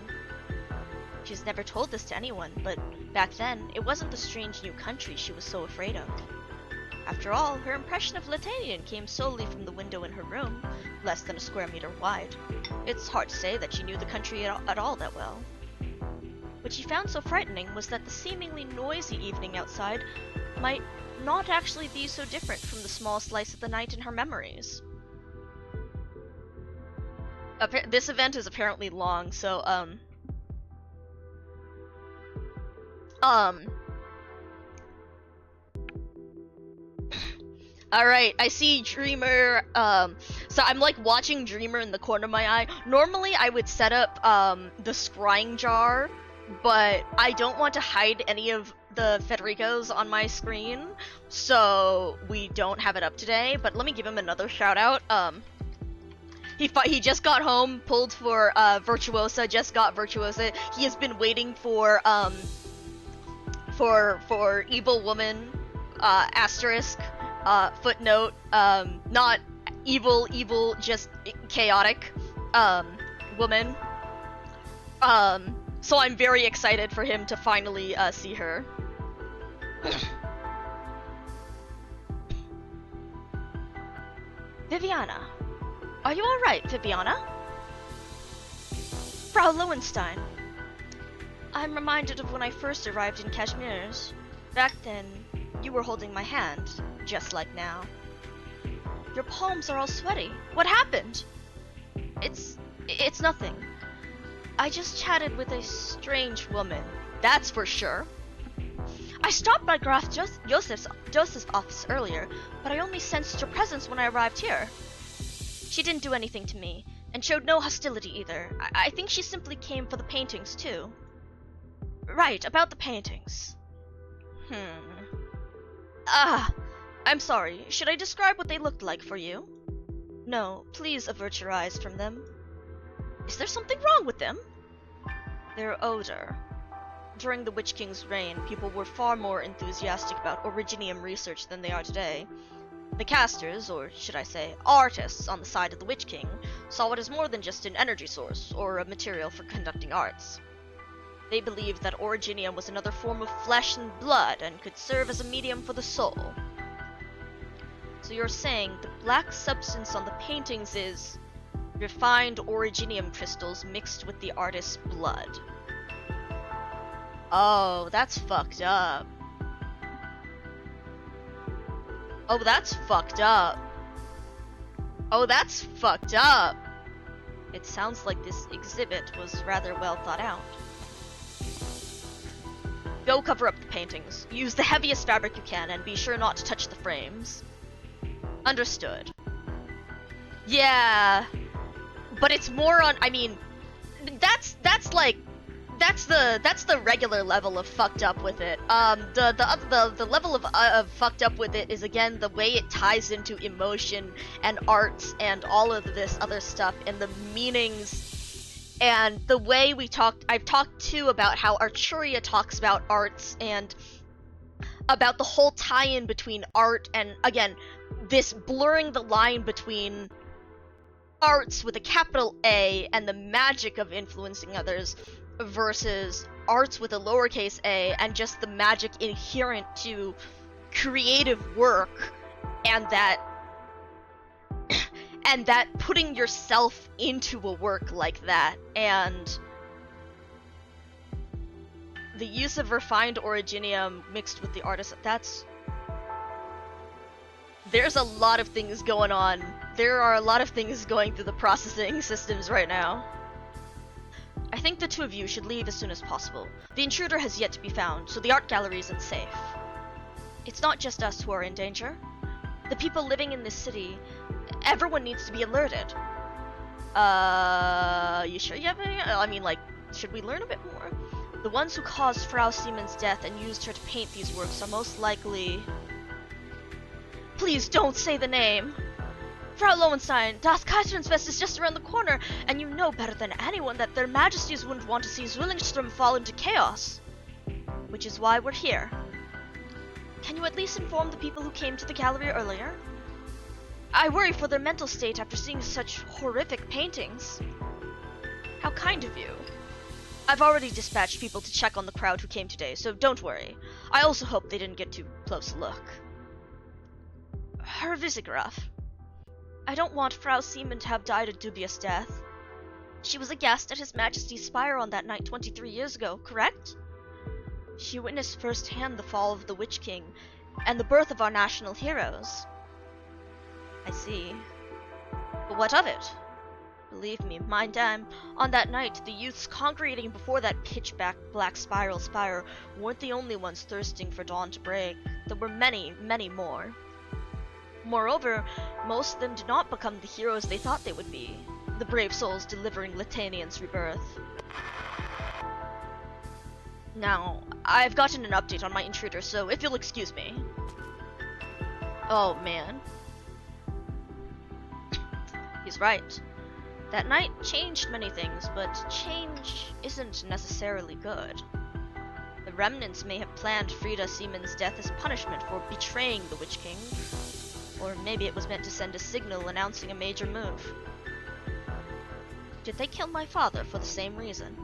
She's never told this to anyone, but back then, it wasn't the strange new country she was so afraid of. After all, her impression of Latanian came solely from the window in her room, less than a square meter wide. It's hard to say that she knew the country at all that well. What she found so frightening was that the seemingly noisy evening outside might not actually be so different from the small slice of the night in her memories. This event is apparently long, so, Alright, I see Dreamer, so I'm like watching Dreamer in the corner of my eye. Normally I would set up, the scrying jar, but I don't want to hide any of the Federicos on my screen, so we don't have it up today, but let me give him another shout out. He just got home, pulled for, Virtuosa, just got Virtuosa. He has been waiting for Evil Woman, asterisk, footnote, not evil, just chaotic, woman. So I'm very excited for him to finally, see her. Viviana. Are you alright, Viviana? Frau Lowenstein. I'm reminded of when I first arrived in Kashmir's. Back then, you were holding my hand, just like now. Your palms are all sweaty. What happened? It's nothing. I just chatted with a strange woman, that's for sure. I stopped by Graf Joseph's office earlier, but I only sensed your presence when I arrived here. She didn't do anything to me, and showed no hostility either. I think she simply came for the paintings too. Right, about the paintings. Ah, I'm sorry. Should I describe what they looked like for you? No, please avert your eyes from them. Is there something wrong with them? Their odor. During the Witch King's reign, people were far more enthusiastic about originium research than they are today. The casters, or should I say, artists on the side of the Witch King, saw it as more than just an energy source, or a material for conducting arts. They believed that originium was another form of flesh and blood, and could serve as a medium for the soul. So you're saying the black substance on the paintings is refined originium crystals mixed with the artist's blood. Oh, that's fucked up. Oh, that's fucked up. Oh, that's fucked up. It sounds like this exhibit was rather well thought out. Go cover up the paintings. Use the heaviest fabric you can and be sure not to touch the frames. Understood. Yeah. But it's more on, I mean, that's the regular level of fucked up with it. The level of fucked up with it is, again, the way it ties into emotion and arts and all of this other stuff and the meanings and the way I've talked too about how Arturia talks about arts and about the whole tie-in between art and, again, this blurring the line between arts with a capital A and the magic of influencing others versus arts with a lowercase a and just the magic inherent to creative work and that putting yourself into a work like that, and the use of refined originium mixed with the artist, there's a lot of things going on. There are a lot of things going through the processing systems right now. I think the two of you should leave as soon as possible. The intruder has yet to be found, so the art gallery isn't safe. It's not just us who are in danger. The people living in this city, everyone needs to be alerted. You sure you have any? I mean, like, should we learn a bit more? The ones who caused Frau Siemens' death and used her to paint these works are most likely... Please don't say the name! Frau Lowenstein, Das Kaiserensfest is just around the corner, and you know better than anyone that their majesties wouldn't want to see Zwillingstrom fall into chaos. Which is why we're here. Can you at least inform the people who came to the gallery earlier? I worry for their mental state after seeing such horrific paintings. How kind of you. I've already dispatched people to check on the crowd who came today, so don't worry. I also hope they didn't get too close a look. Herr Visigraf. I don't want Frau Siemen to have died a dubious death. She was a guest at His Majesty's Spire on that night 23 years ago, correct? She witnessed firsthand the fall of the Witch King and the birth of our national heroes. I see. But what of it? Believe me, mind damn, on that night, the youths congregating before that pitch-black spiral spire weren't the only ones thirsting for dawn to break. There were many, many more. Moreover, most of them did not become the heroes they thought they would be, the brave souls delivering Latanian's rebirth. Now, I've gotten an update on my intruder, so if you'll excuse me. Oh, man. He's right. That night changed many things, but change isn't necessarily good. The remnants may have planned Frida Siemens' death as punishment for betraying the Witch King, or maybe it was meant to send a signal announcing a major move. Did they kill my father for the same reason?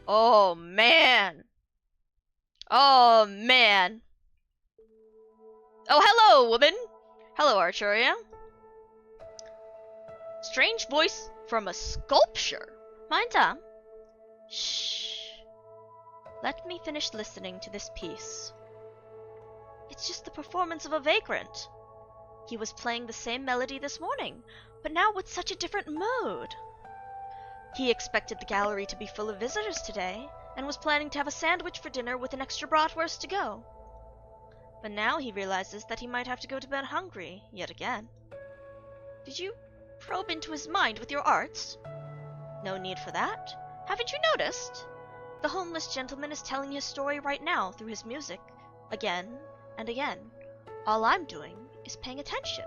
Oh, man! Oh, man! Oh, hello, woman! Hello, Arturia. Strange voice from a sculpture. Mind them? Shh. Let me finish listening to this piece. It's just the performance of a vagrant. He was playing the same melody this morning, but now with such a different mood. He expected the gallery to be full of visitors today, and was planning to have a sandwich for dinner with an extra bratwurst to go. But now he realizes that he might have to go to bed hungry, yet again. Did you probe into his mind with your arts? No need for that. Haven't you noticed? The homeless gentleman is telling his story right now through his music. Again And again, all I'm doing is paying attention.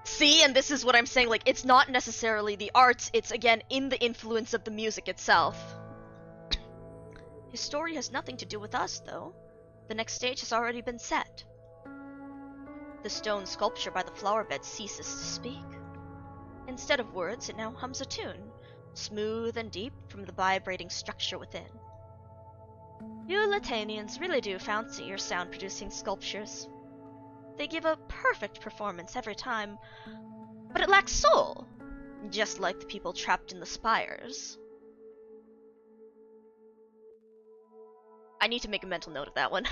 See, and this is what I'm saying, like, it's not necessarily the arts, it's again in the influence of the music itself. His story has nothing to do with us, though. The next stage has already been set. The stone sculpture by the flower bed ceases to speak. Instead of words, it now hums a tune, smooth and deep from the vibrating structure within. You Latanians really do fancy your sound-producing sculptures. They give a perfect performance every time, but it lacks soul, just like the people trapped in the spires. I need to make a mental note of that one.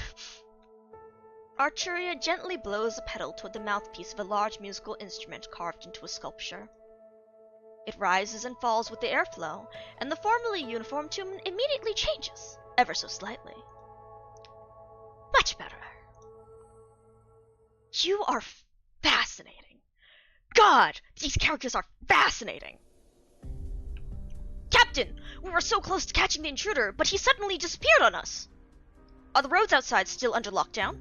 Arturia gently blows a pedal toward the mouthpiece of a large musical instrument carved into a sculpture. It rises and falls with the airflow, and the formerly uniform tune immediately changes, ever so slightly. Much better. You are fascinating. God, these characters are fascinating. Captain, we were so close to catching the intruder, but he suddenly disappeared on us. Are the roads outside still under lockdown?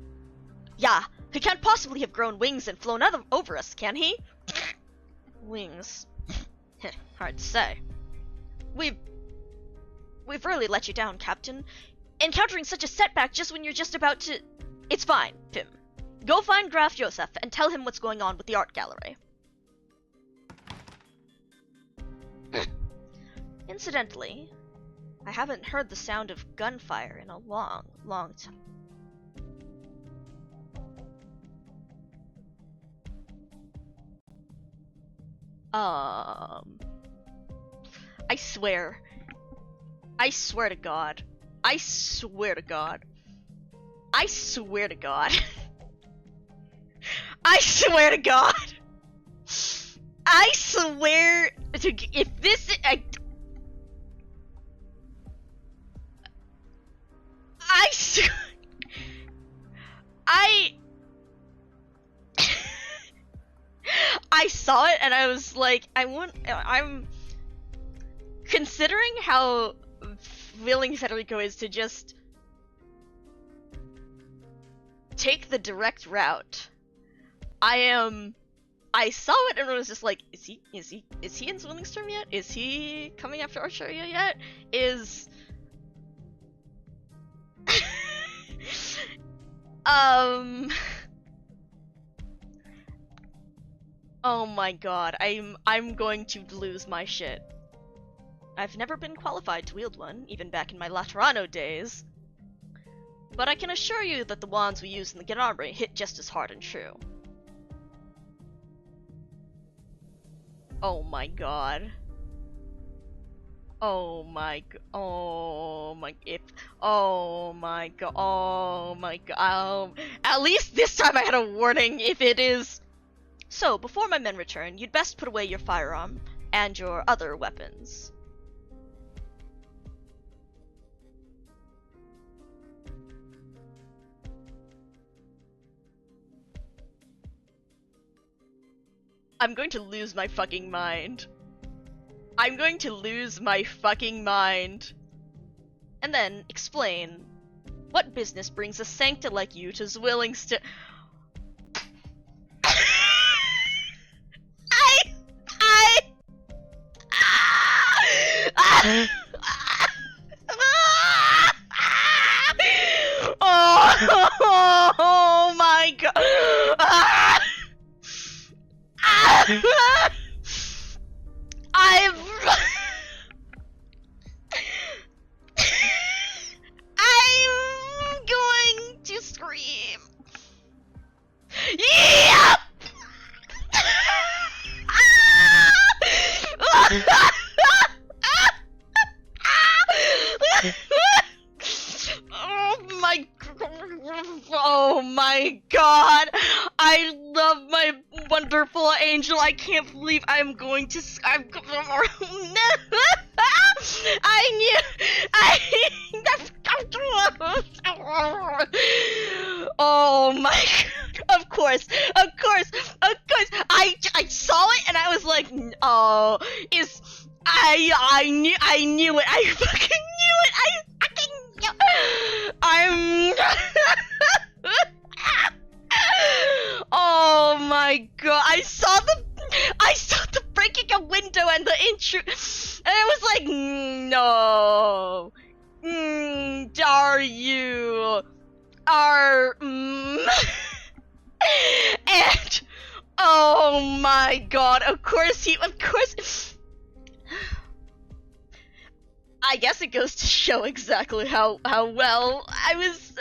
Yeah, he can't possibly have grown wings and flown over us, can he? Wings. Hard to say. We've really let you down, Captain. Encountering such a setback just when you're just about to... It's fine, Pim. Go find Graf Josef and tell him what's going on with the art gallery. Incidentally, I haven't heard the sound of gunfire in a long, long time. I swear. I swear to God. I swear to God. I swear to God. I swear to God. I swear to if this I saw it and I was like, I'm considering how willing Federico is to just take the direct route. I saw it and I was just like, is he in Zwillingstrom yet? Is he coming after Arturia yet? Oh my god, I'm going to lose my shit. I've never been qualified to wield one, even back in my Laterano days. But I can assure you that the wands we use in the Genarbre hit just as hard and true. Oh my god. Oh my god. Oh my god. At least this time I had a warning if it is. So, before my men return, you'd best put away your firearm and your other weapons. I'm going to lose my fucking mind. I'm going to lose my fucking mind. And then explain what business brings a sancta like you to Zwillingstrom. Oh my god. I'm going to scream. Yep. Oh my god! I love my wonderful angel. I can't believe I'm going to. Oh my god! Of course! I saw it and I was like, oh, I knew it. I fucking knew it. I fucking knew. I'm Oh my god, I saw the breaking a window and the intro, and it was like, no. And oh my god, of course I guess it goes to show exactly how well I was.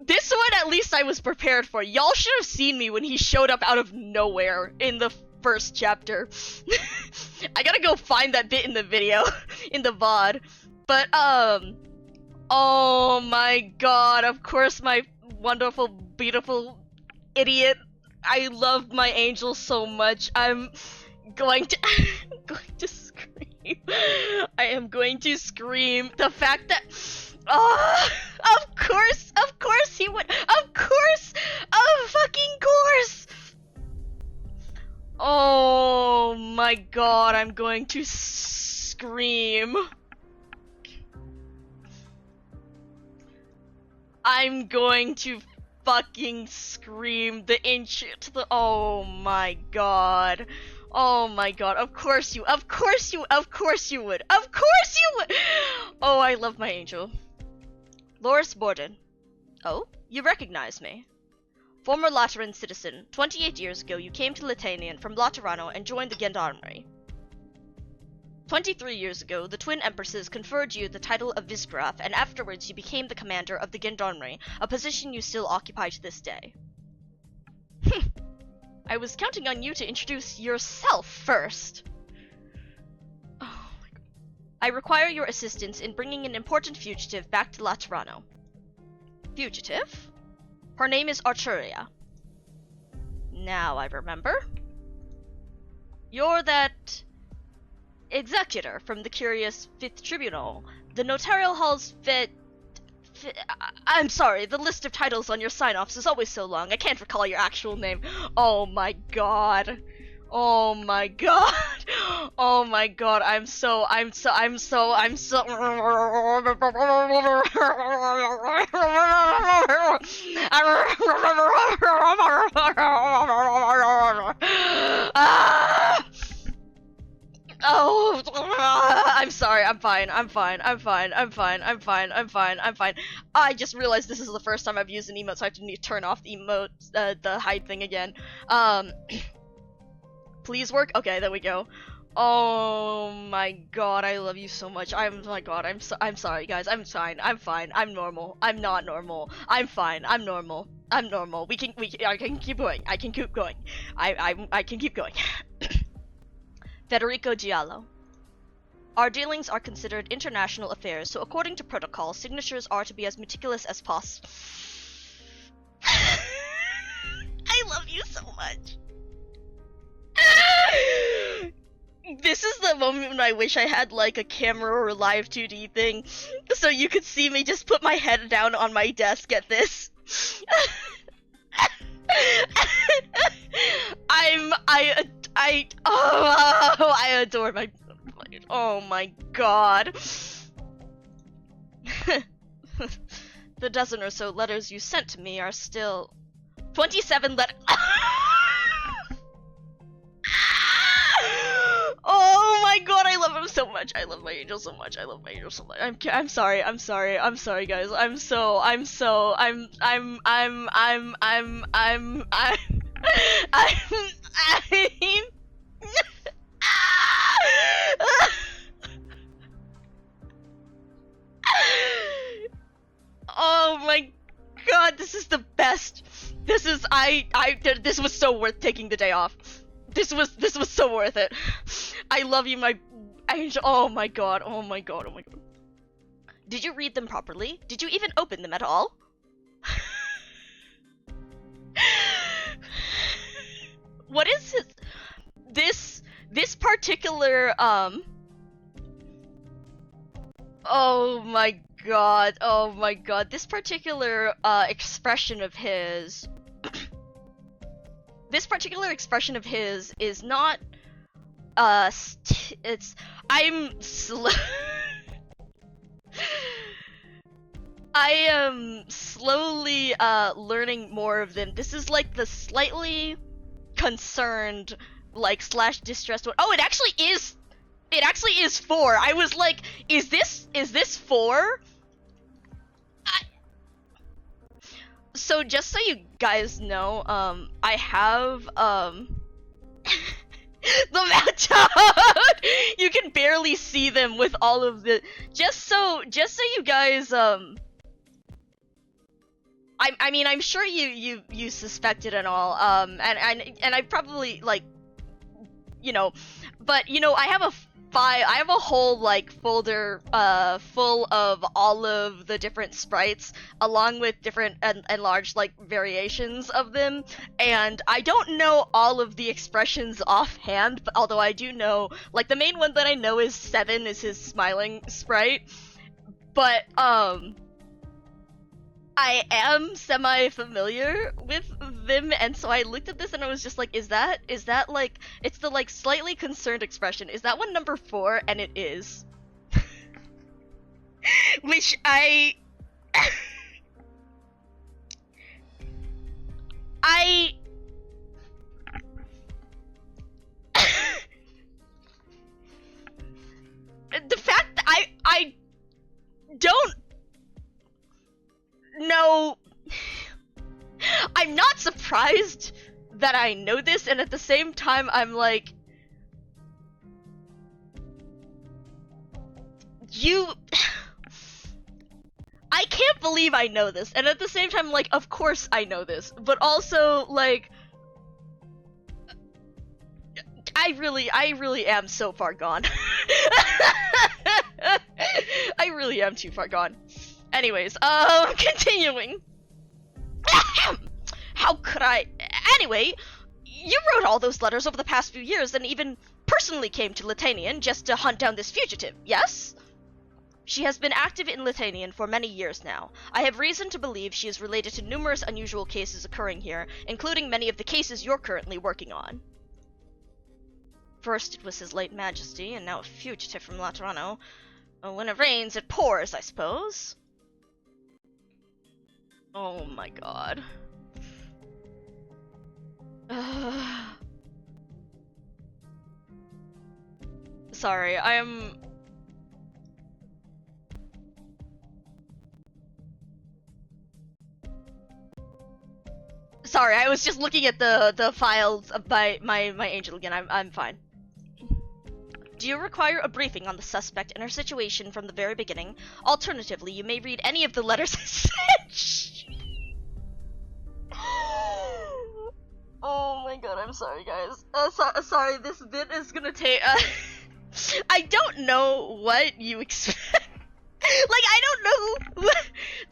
This one, at least I was prepared for. Y'all should have seen me when he showed up out of nowhere in the first chapter. I gotta go find that bit in the video, in the VOD. But, oh my god, of course my wonderful, beautiful idiot. I love my angel so much. I'm going to scream. I am going to scream. The fact that, of course he would. Of fucking course. Oh my god, I'm going to scream. I'm going to fucking scream the intro to the. Oh my god. Oh my god. Of course you would. Of course you would. Oh, I love my angel. Loris Borden. Oh, you recognize me. Former Lateran citizen. 28 years ago, you came to Latanian from Laterano and joined the Gendarmerie. 23 years ago, the Twin Empresses conferred you the title of Visgraf, and afterwards you became the commander of the Gendarmerie, a position you still occupy to this day. I was counting on you to introduce yourself first. Oh my god. I require your assistance in bringing an important fugitive back to Laterano. Fugitive? Her name is Arturia. Now I remember. You're that executor from the curious Fifth Tribunal. The notarial hall's I'm sorry, the list of titles on your sign-offs is always so long, I can't recall your actual name. Oh my god. Oh my god. Oh my god, I'm so Oh, I'm sorry. I'm fine. I just realized this is the first time I've used an emote, so I have to turn off the emote, the hide thing again. Please work. Okay, there we go. Oh my god, I love you so much. I'm sorry, guys. I'm fine. I'm normal. I'm not normal. I'm fine. I'm normal. I can keep going. I can keep going. I can keep going. Federico Giallo. Our dealings are considered international affairs, so according to protocol, signatures are to be as meticulous as possible. I love you so much. This is the moment when I wish I had like a camera or a live 2D thing, so you could see me just put my head down on my desk at this. I adore my. Oh my god. The dozen or so letters you sent to me are still 27 letters. Oh my god, I love him so much. I love my angel so much. I'm sorry, guys. Oh my god, this is the best. This was so worth taking the day off. This was so worth it. I love you, my angel. Oh my god. Did you read them properly? Did you even open them at all? What is this particular oh my god, this particular expression of his is not I am slowly learning more of them. This is like the slightly concerned like slash distressed one. Oh, it actually is. It actually is 4. I was like, is this 4? So just so you guys know, I have the Mount. You can barely see them with all of the. Just so you guys I mean, I'm sure you suspected and all, and I probably like, you know, but you know, I have a whole like folder full of all of the different sprites along with different and large like variations of them, and I don't know all of the expressions offhand, but although I do know like the main one that I know is 7 is his smiling sprite, but I am semi-familiar with them, and so I looked at this and I was just like, is that like, it's the like slightly concerned expression. Is that one number 4? And it is. Which I the fact that I don't know. I'm not surprised that I know this, and at the same time I'm like, I can't believe I know this, and at the same time like, of course I know this, but also like, I really am so far gone. I really am too far gone. Anyways, continuing. How could I? Anyway, you wrote all those letters over the past few years and even personally came to Litanian just to hunt down this fugitive, yes? She has been active in Litanian for many years now. I have reason to believe she is related to numerous unusual cases occurring here, including many of the cases you're currently working on. First it was His Late Majesty, and now a fugitive from Laterano. When it rains, it pours, I suppose. Oh my god. Sorry, I'm... Sorry, I was just looking at the files of my angel again. I'm fine. Do you require a briefing on the suspect and her situation from the very beginning? Alternatively, you may read any of the letters I sent. Oh my god, I'm sorry, guys. Sorry, this bit is gonna take. I don't know what you expect. Like, I don't know.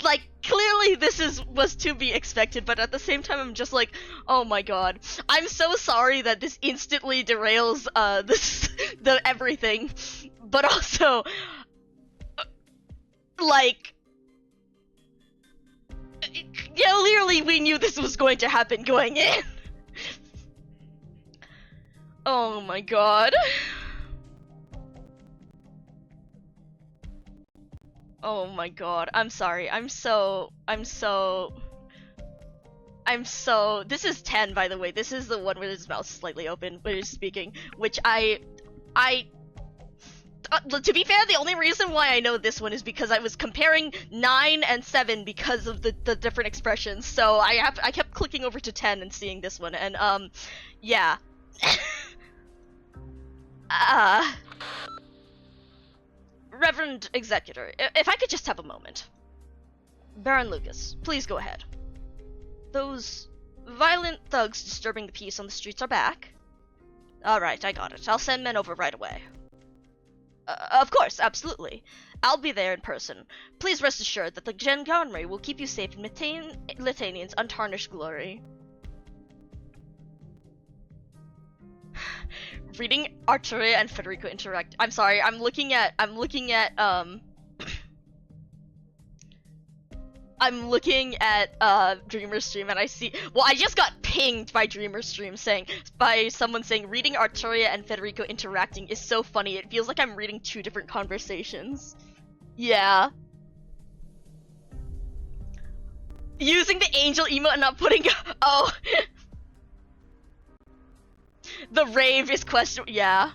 Like, clearly this was to be expected, but at the same time, I'm just like, oh my god. I'm so sorry that this instantly derails the everything, but also, like, yeah, clearly we knew this was going to happen going in. Oh my god. Oh my god, I'm sorry. I'm so this is 10, by the way. This is the one where his mouth is slightly open when he's speaking, which to be fair, the only reason why I know this one is because I was comparing 9 and 7 because of the different expressions. So I kept clicking over to 10 and seeing this one, and yeah. Reverend Executor, if I could just have a moment. Baron Lucas, please go ahead. Those violent thugs disturbing the peace on the streets are back? Alright, I got it. I'll send men over right away. Of course, absolutely. I'll be there in person. Please rest assured that the gendarmerie will keep you safe and maintain Litanian's untarnished glory. Reading Arturia and Federico interact. I'm sorry, I'm looking at Dreamer's stream, and I see, well, I just got pinged by Dreamer's stream by someone saying reading Arturia and Federico interacting is so funny. It feels like I'm reading 2 different conversations. Yeah. Using the angel emote and not putting. Oh. The rave is question. Yeah.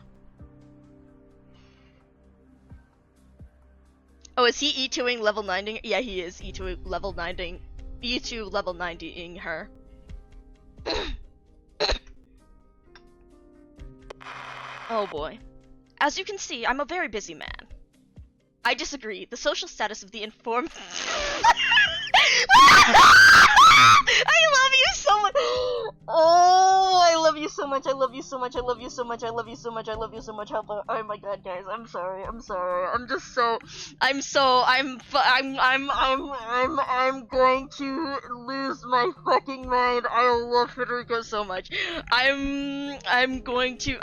Oh, is he E2ing level 90? Yeah, he is E2 level 90. E2 level 90ing her. Oh boy. As you can see, I'm a very busy man. I disagree. The social status of the informed. I love you so much. Oh, I love you so much. I love you so much. I love you so much. I love you so much. I love you so much. Oh my god, guys. I'm sorry. I'm sorry. I'm just so. I'm going to lose my fucking mind. I love Federico so much. I'm going to.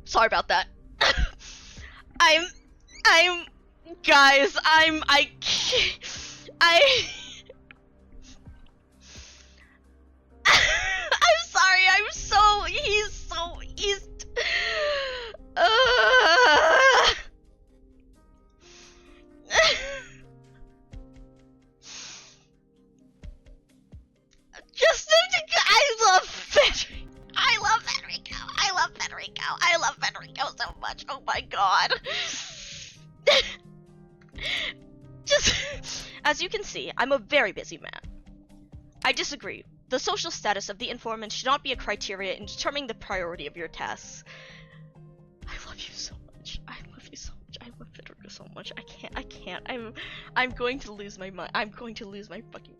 Sorry about that. Guys, I'm sorry, he's I love Federico. I love Federico. I love Federico. I love Federico so much. Oh my god. Just, as you can see, I'm a very busy man. I disagree. The social status of the informant should not be a criteria in determining the priority of your tasks. I love you so much. I love you so much. I love Federico so much. I can't. I'm going to lose my mind. I'm going to lose my fucking...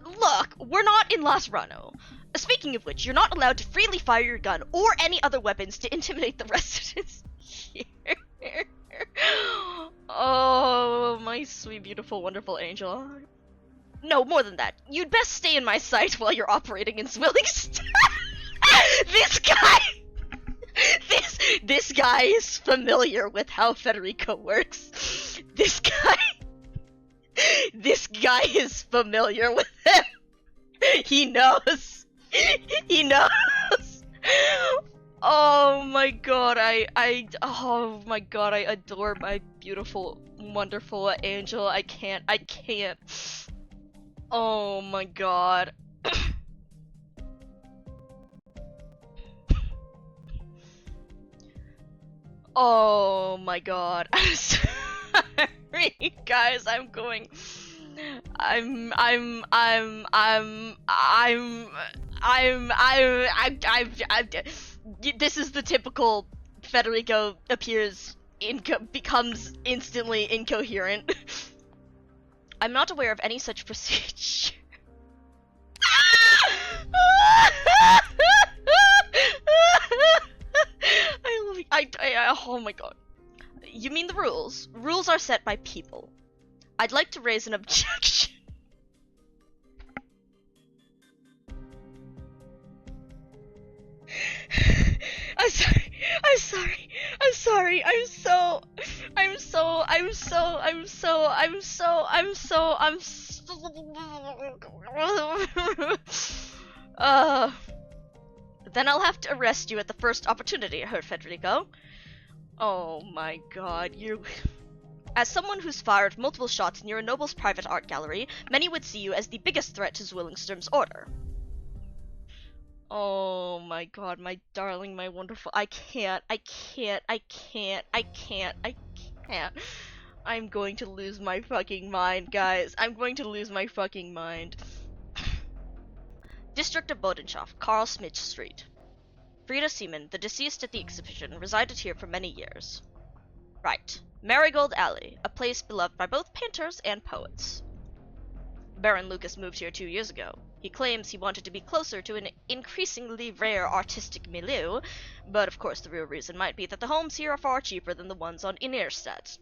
Look, we're not in Las Rano. Speaking of which, you're not allowed to freely fire your gun or any other weapons to intimidate the residents here. Oh, my sweet, beautiful, wonderful angel. No, more than that. You'd best stay in my sight while you're operating in Sibling. This guy... This guy is familiar with how Federico works. This guy is familiar with him. He knows. He knows. Oh my god, oh my god, I adore my beautiful, wonderful angel. I can't. Oh my god. Oh my god. I'm sorry, guys. This is the typical Federico becomes instantly incoherent. I'm not aware of any such procedure. I love you. Oh my god. You mean the rules? Rules are set by people. I'd like to raise an objection. I'm sorry. Then I'll have to arrest you at the first opportunity, I heard, Federico. Oh my god, As someone who's fired multiple shots near a noble's private art gallery, many would see you as the biggest threat to Zwillingström's order. Oh my god, my darling, my wonderful... I can't. I'm going to lose my fucking mind, guys. I'm going to lose my fucking mind. District of Bodenshof, Karl Schmidt Street. Frida Seaman, the deceased at the exhibition, resided here for many years. Right. Marigold Alley, a place beloved by both painters and poets. Baron Lucas moved here 2 years ago. He claims he wanted to be closer to an increasingly rare artistic milieu, but of course the real reason might be that the homes here are far cheaper than the ones on Innerstadt.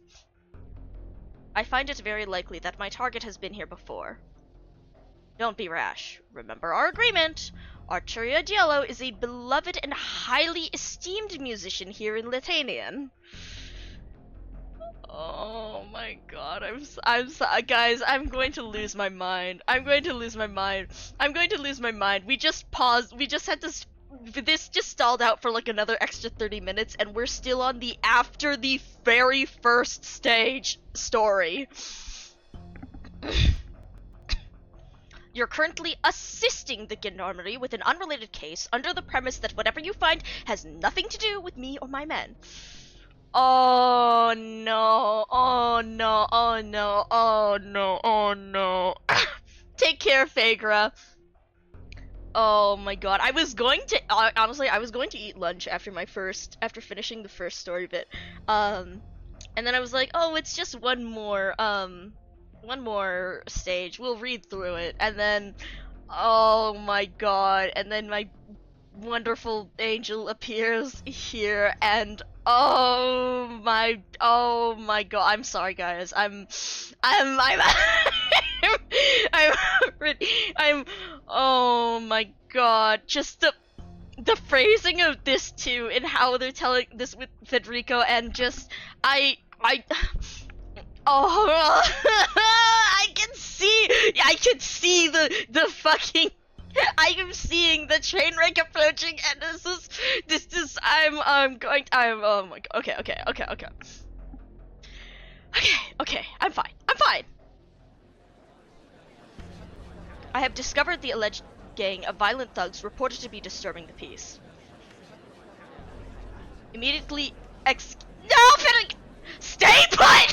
I find it very likely that my target has been here before. Don't be rash. Remember our agreement. Arturia Diallo is a beloved and highly esteemed musician here in Lithuanian. Oh my god, guys, I'm going to lose my mind. We just paused. We just had to this just stalled out for like another extra 30 minutes, and we're still on the after the very first stage story. You're currently assisting the Gendarmerie with an unrelated case under the premise that whatever you find has nothing to do with me or my men. Oh no, oh no, oh no, oh no, oh no. Take care, Phaedra. Oh my god, I was going to, honestly, I was going to eat lunch after finishing the first story bit. And then I was like, oh, it's just one more stage, we'll read through it, and then, oh my god, and then my wonderful angel appears here, and oh my god, I'm sorry guys, I'm I'm oh my god, just the phrasing of this too, and how they're telling this with Federico, and just I oh I can see the fucking I am seeing the train wreck approaching, and this is I'm oh my god, okay, I'm fine. I have discovered the alleged gang of violent thugs reported to be disturbing the peace. Immediately no, Fennec! Stay put!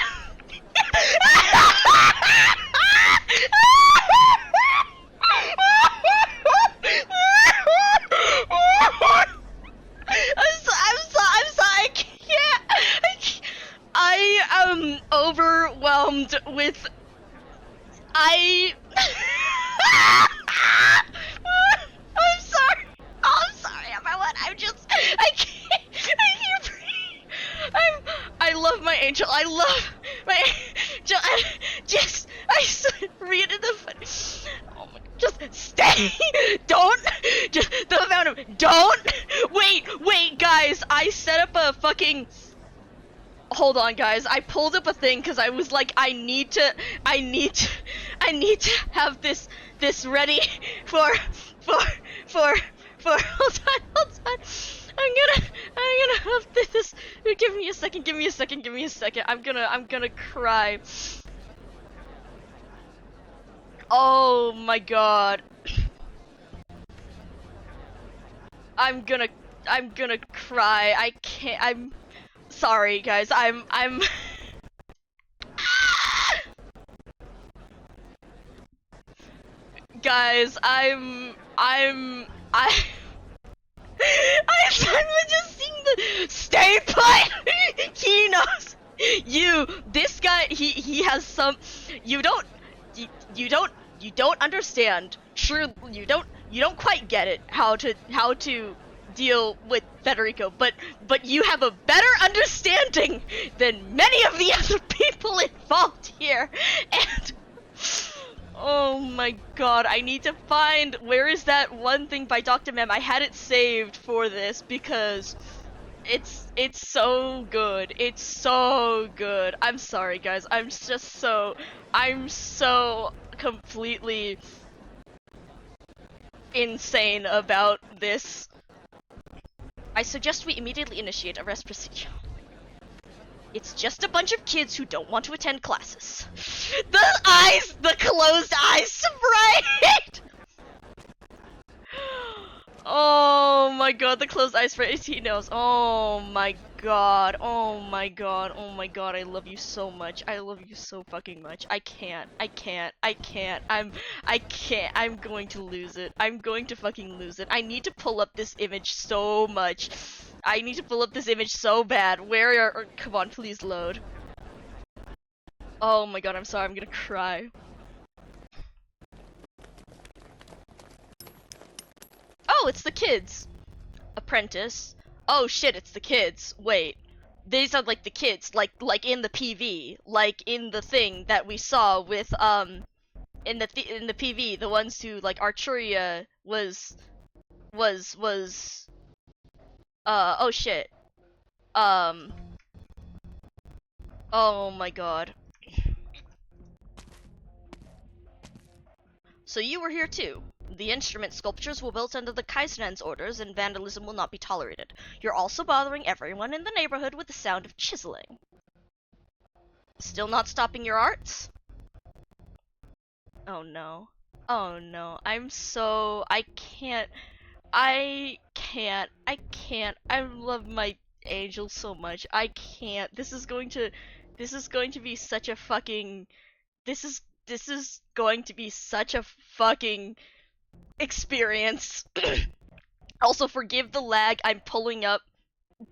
I'm sorry, I can't. I am overwhelmed with I'm sorry. Oh, I'm sorry, everyone. I can't breathe. I love my angel. I love my angel. Read in the foot. Oh my, just stay. Don't, just the amount of, don't, wait, guys. I set up a fucking, hold on guys, I pulled up a thing because I was like, I need to have this ready for hold on. I'm gonna have this. Give me a second. I'm gonna cry. Oh my god. I'm gonna cry. I can't. I'm sorry, guys. I'm guys, I I'm just seeing the stay put. He knows. This guy, he has some. You don't understand. True, you don't quite get it how to deal with Federico, but you have a better understanding than many of the other people involved here, and oh my god, I need to find, where is that one thing by Dr. Mem? I had it saved for this because it's so good. It's so good. I'm sorry guys. I'm so completely insane about this. I suggest we immediately initiate arrest procedure. It's just a bunch of kids who don't want to attend classes. The closed eyes, right? Oh my god, the closed eyes phrase, he knows. Oh my god, I love you so much. I love you so fucking much. I can't. I'm going to lose it. I'm going to fucking lose it. I need to pull up this image so much. I need to pull up this image so bad. Where are, come on, please load. Oh my god, I'm sorry, I'm gonna cry. Oh, it's the kids. Apprentice. Oh shit, it's the kids. Wait. These are like the kids, like in the PV, like in the thing that we saw with in the PV, the ones who like Arturia was oh shit. Oh my god. So you were here too. The instrument sculptures were built under the Kaisenen's orders, and vandalism will not be tolerated. You're also bothering everyone in the neighborhood with the sound of chiseling. Still not stopping your arts? Oh no. Oh no. I can't. I love my angel so much. I can't. This is going to be such a fucking. This is going to be such a fucking experience. Also, forgive the lag. I'm pulling up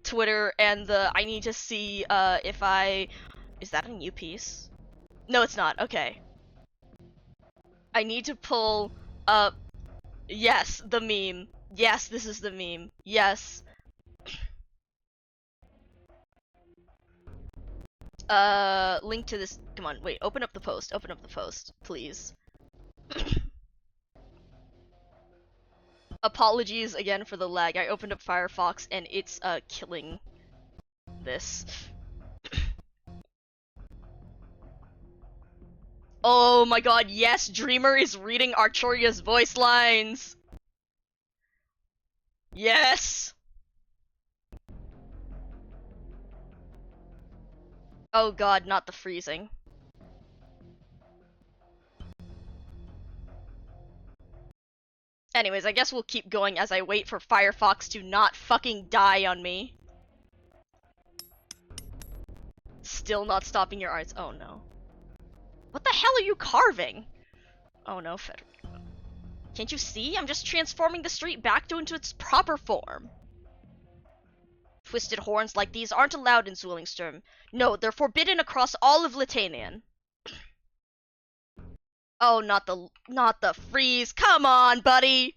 Twitter and I need to see if is that a new piece? No, it's not. Okay. I need to pull up. Yes, the meme. Yes, this is the meme. Yes. Link to this. Come on, wait. Open up the post. Open up the post, please. Apologies again for the lag. I opened up Firefox and it's killing this. Oh my god, yes, Dreamer is reading Artoria's voice lines. Yes. Oh god, not the freezing. Anyways, I guess we'll keep going as I wait for Firefox to not fucking die on me. Still not stopping your arts. Oh no. What the hell are you carving? Oh no, Federico. Can't you see? I'm just transforming the street back into its proper form. Twisted horns like these aren't allowed in Zwillingstrom. No, they're forbidden across all of Litanian. Oh, not the freeze. Come on, buddy.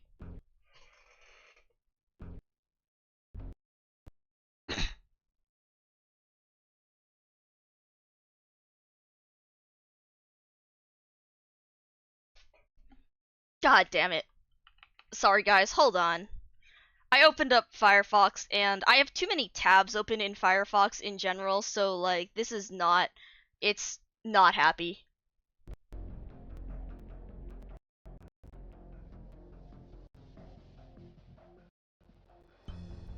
God damn it. Sorry guys, hold on. I opened up Firefox and I have too many tabs open in Firefox in general, so like this is not, it's not happy.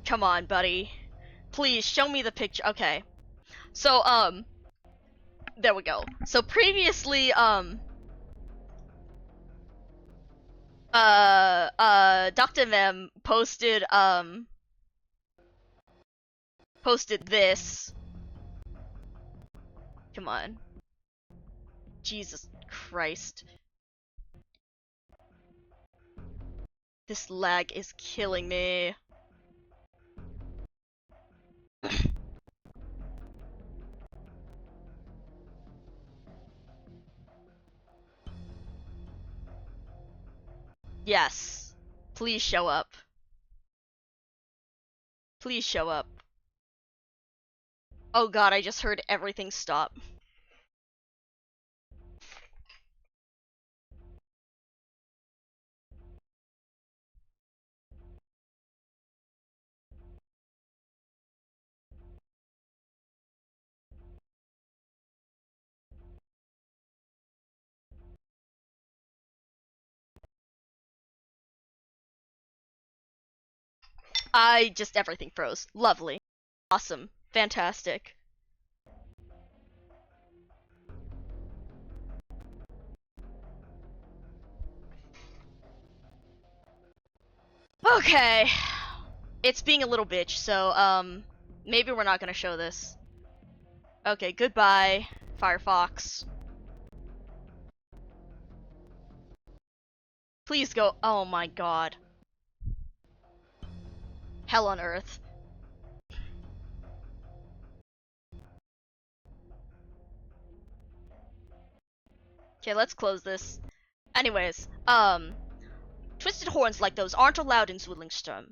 Come on, buddy. Please show me the picture. Okay. So there we go. So previously Dr. Mem posted this. Come on. Jesus Christ. This lag is killing me. Yes. Please show up. Please show up. Oh god, I just heard everything stop. Everything froze. Lovely. Awesome. Fantastic. Okay. It's being a little bitch, so, maybe we're not gonna show this. Okay, goodbye, Firefox. Please go. Oh my god. Hell on earth. Okay, let's close this. Anyways, twisted horns like those aren't allowed in Zwillingstrom.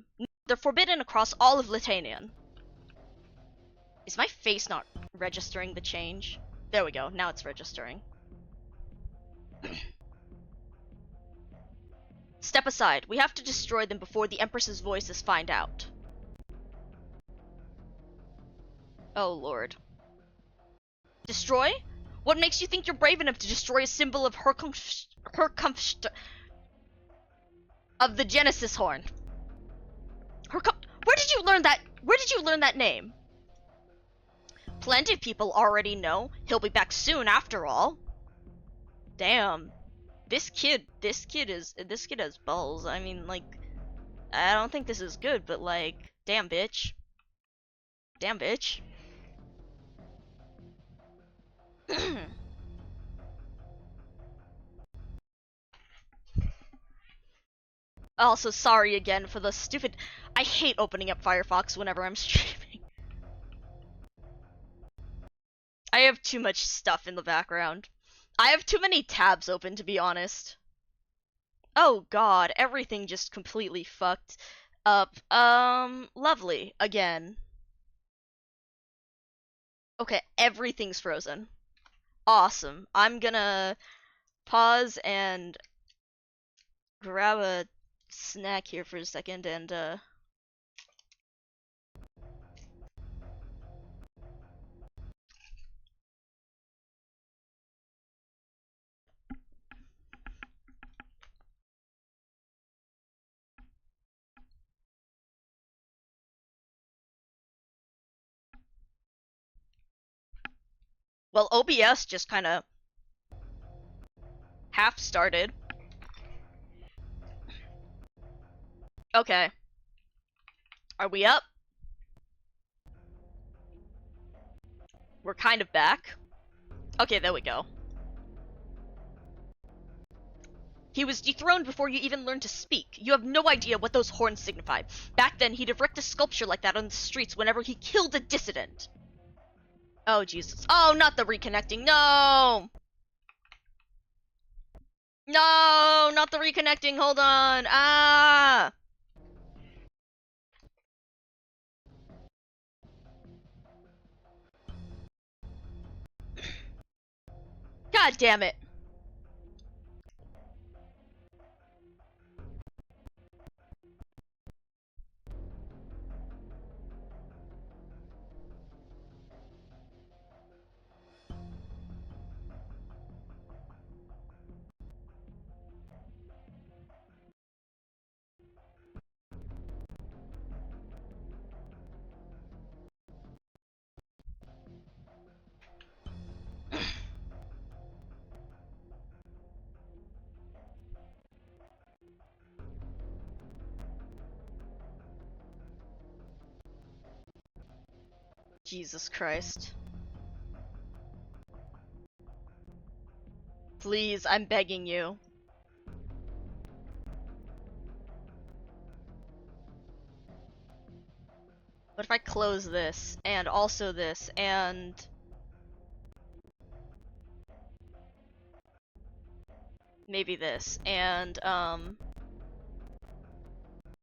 They're forbidden across all of Litanian. Is my face not registering the change? There we go, now it's registering. Step aside. We have to destroy them before the Empress's voices find out. Oh lord. Destroy? What makes you think you're brave enough to destroy a symbol of of the Genesis horn. Where did you learn that? Where did you learn that name? Plenty of people already know. He'll be back soon after all. Damn. This kid has balls. I mean, like, I don't think this is good, but like, damn bitch. Damn bitch. Also, sorry again for the stupid... I hate opening up Firefox whenever I'm streaming. I have too much stuff in the background. I have too many tabs open, to be honest. Oh god, everything just completely fucked up. Lovely. Again. Okay, everything's frozen. Awesome. I'm gonna pause and grab a snack here for a second and, well, OBS just kind of half started. Okay. Are we up? We're kind of back. Okay, there we go. He was dethroned before you even learned to speak. You have no idea what those horns signify. Back then, he'd erect a sculpture like that on the streets whenever he killed a dissident. Oh, Jesus. Oh, not the reconnecting. No! No! Not the reconnecting. Hold on. Ah! God damn it. Jesus Christ. Please, I'm begging you. What if I close this, and also this, and... maybe this, and,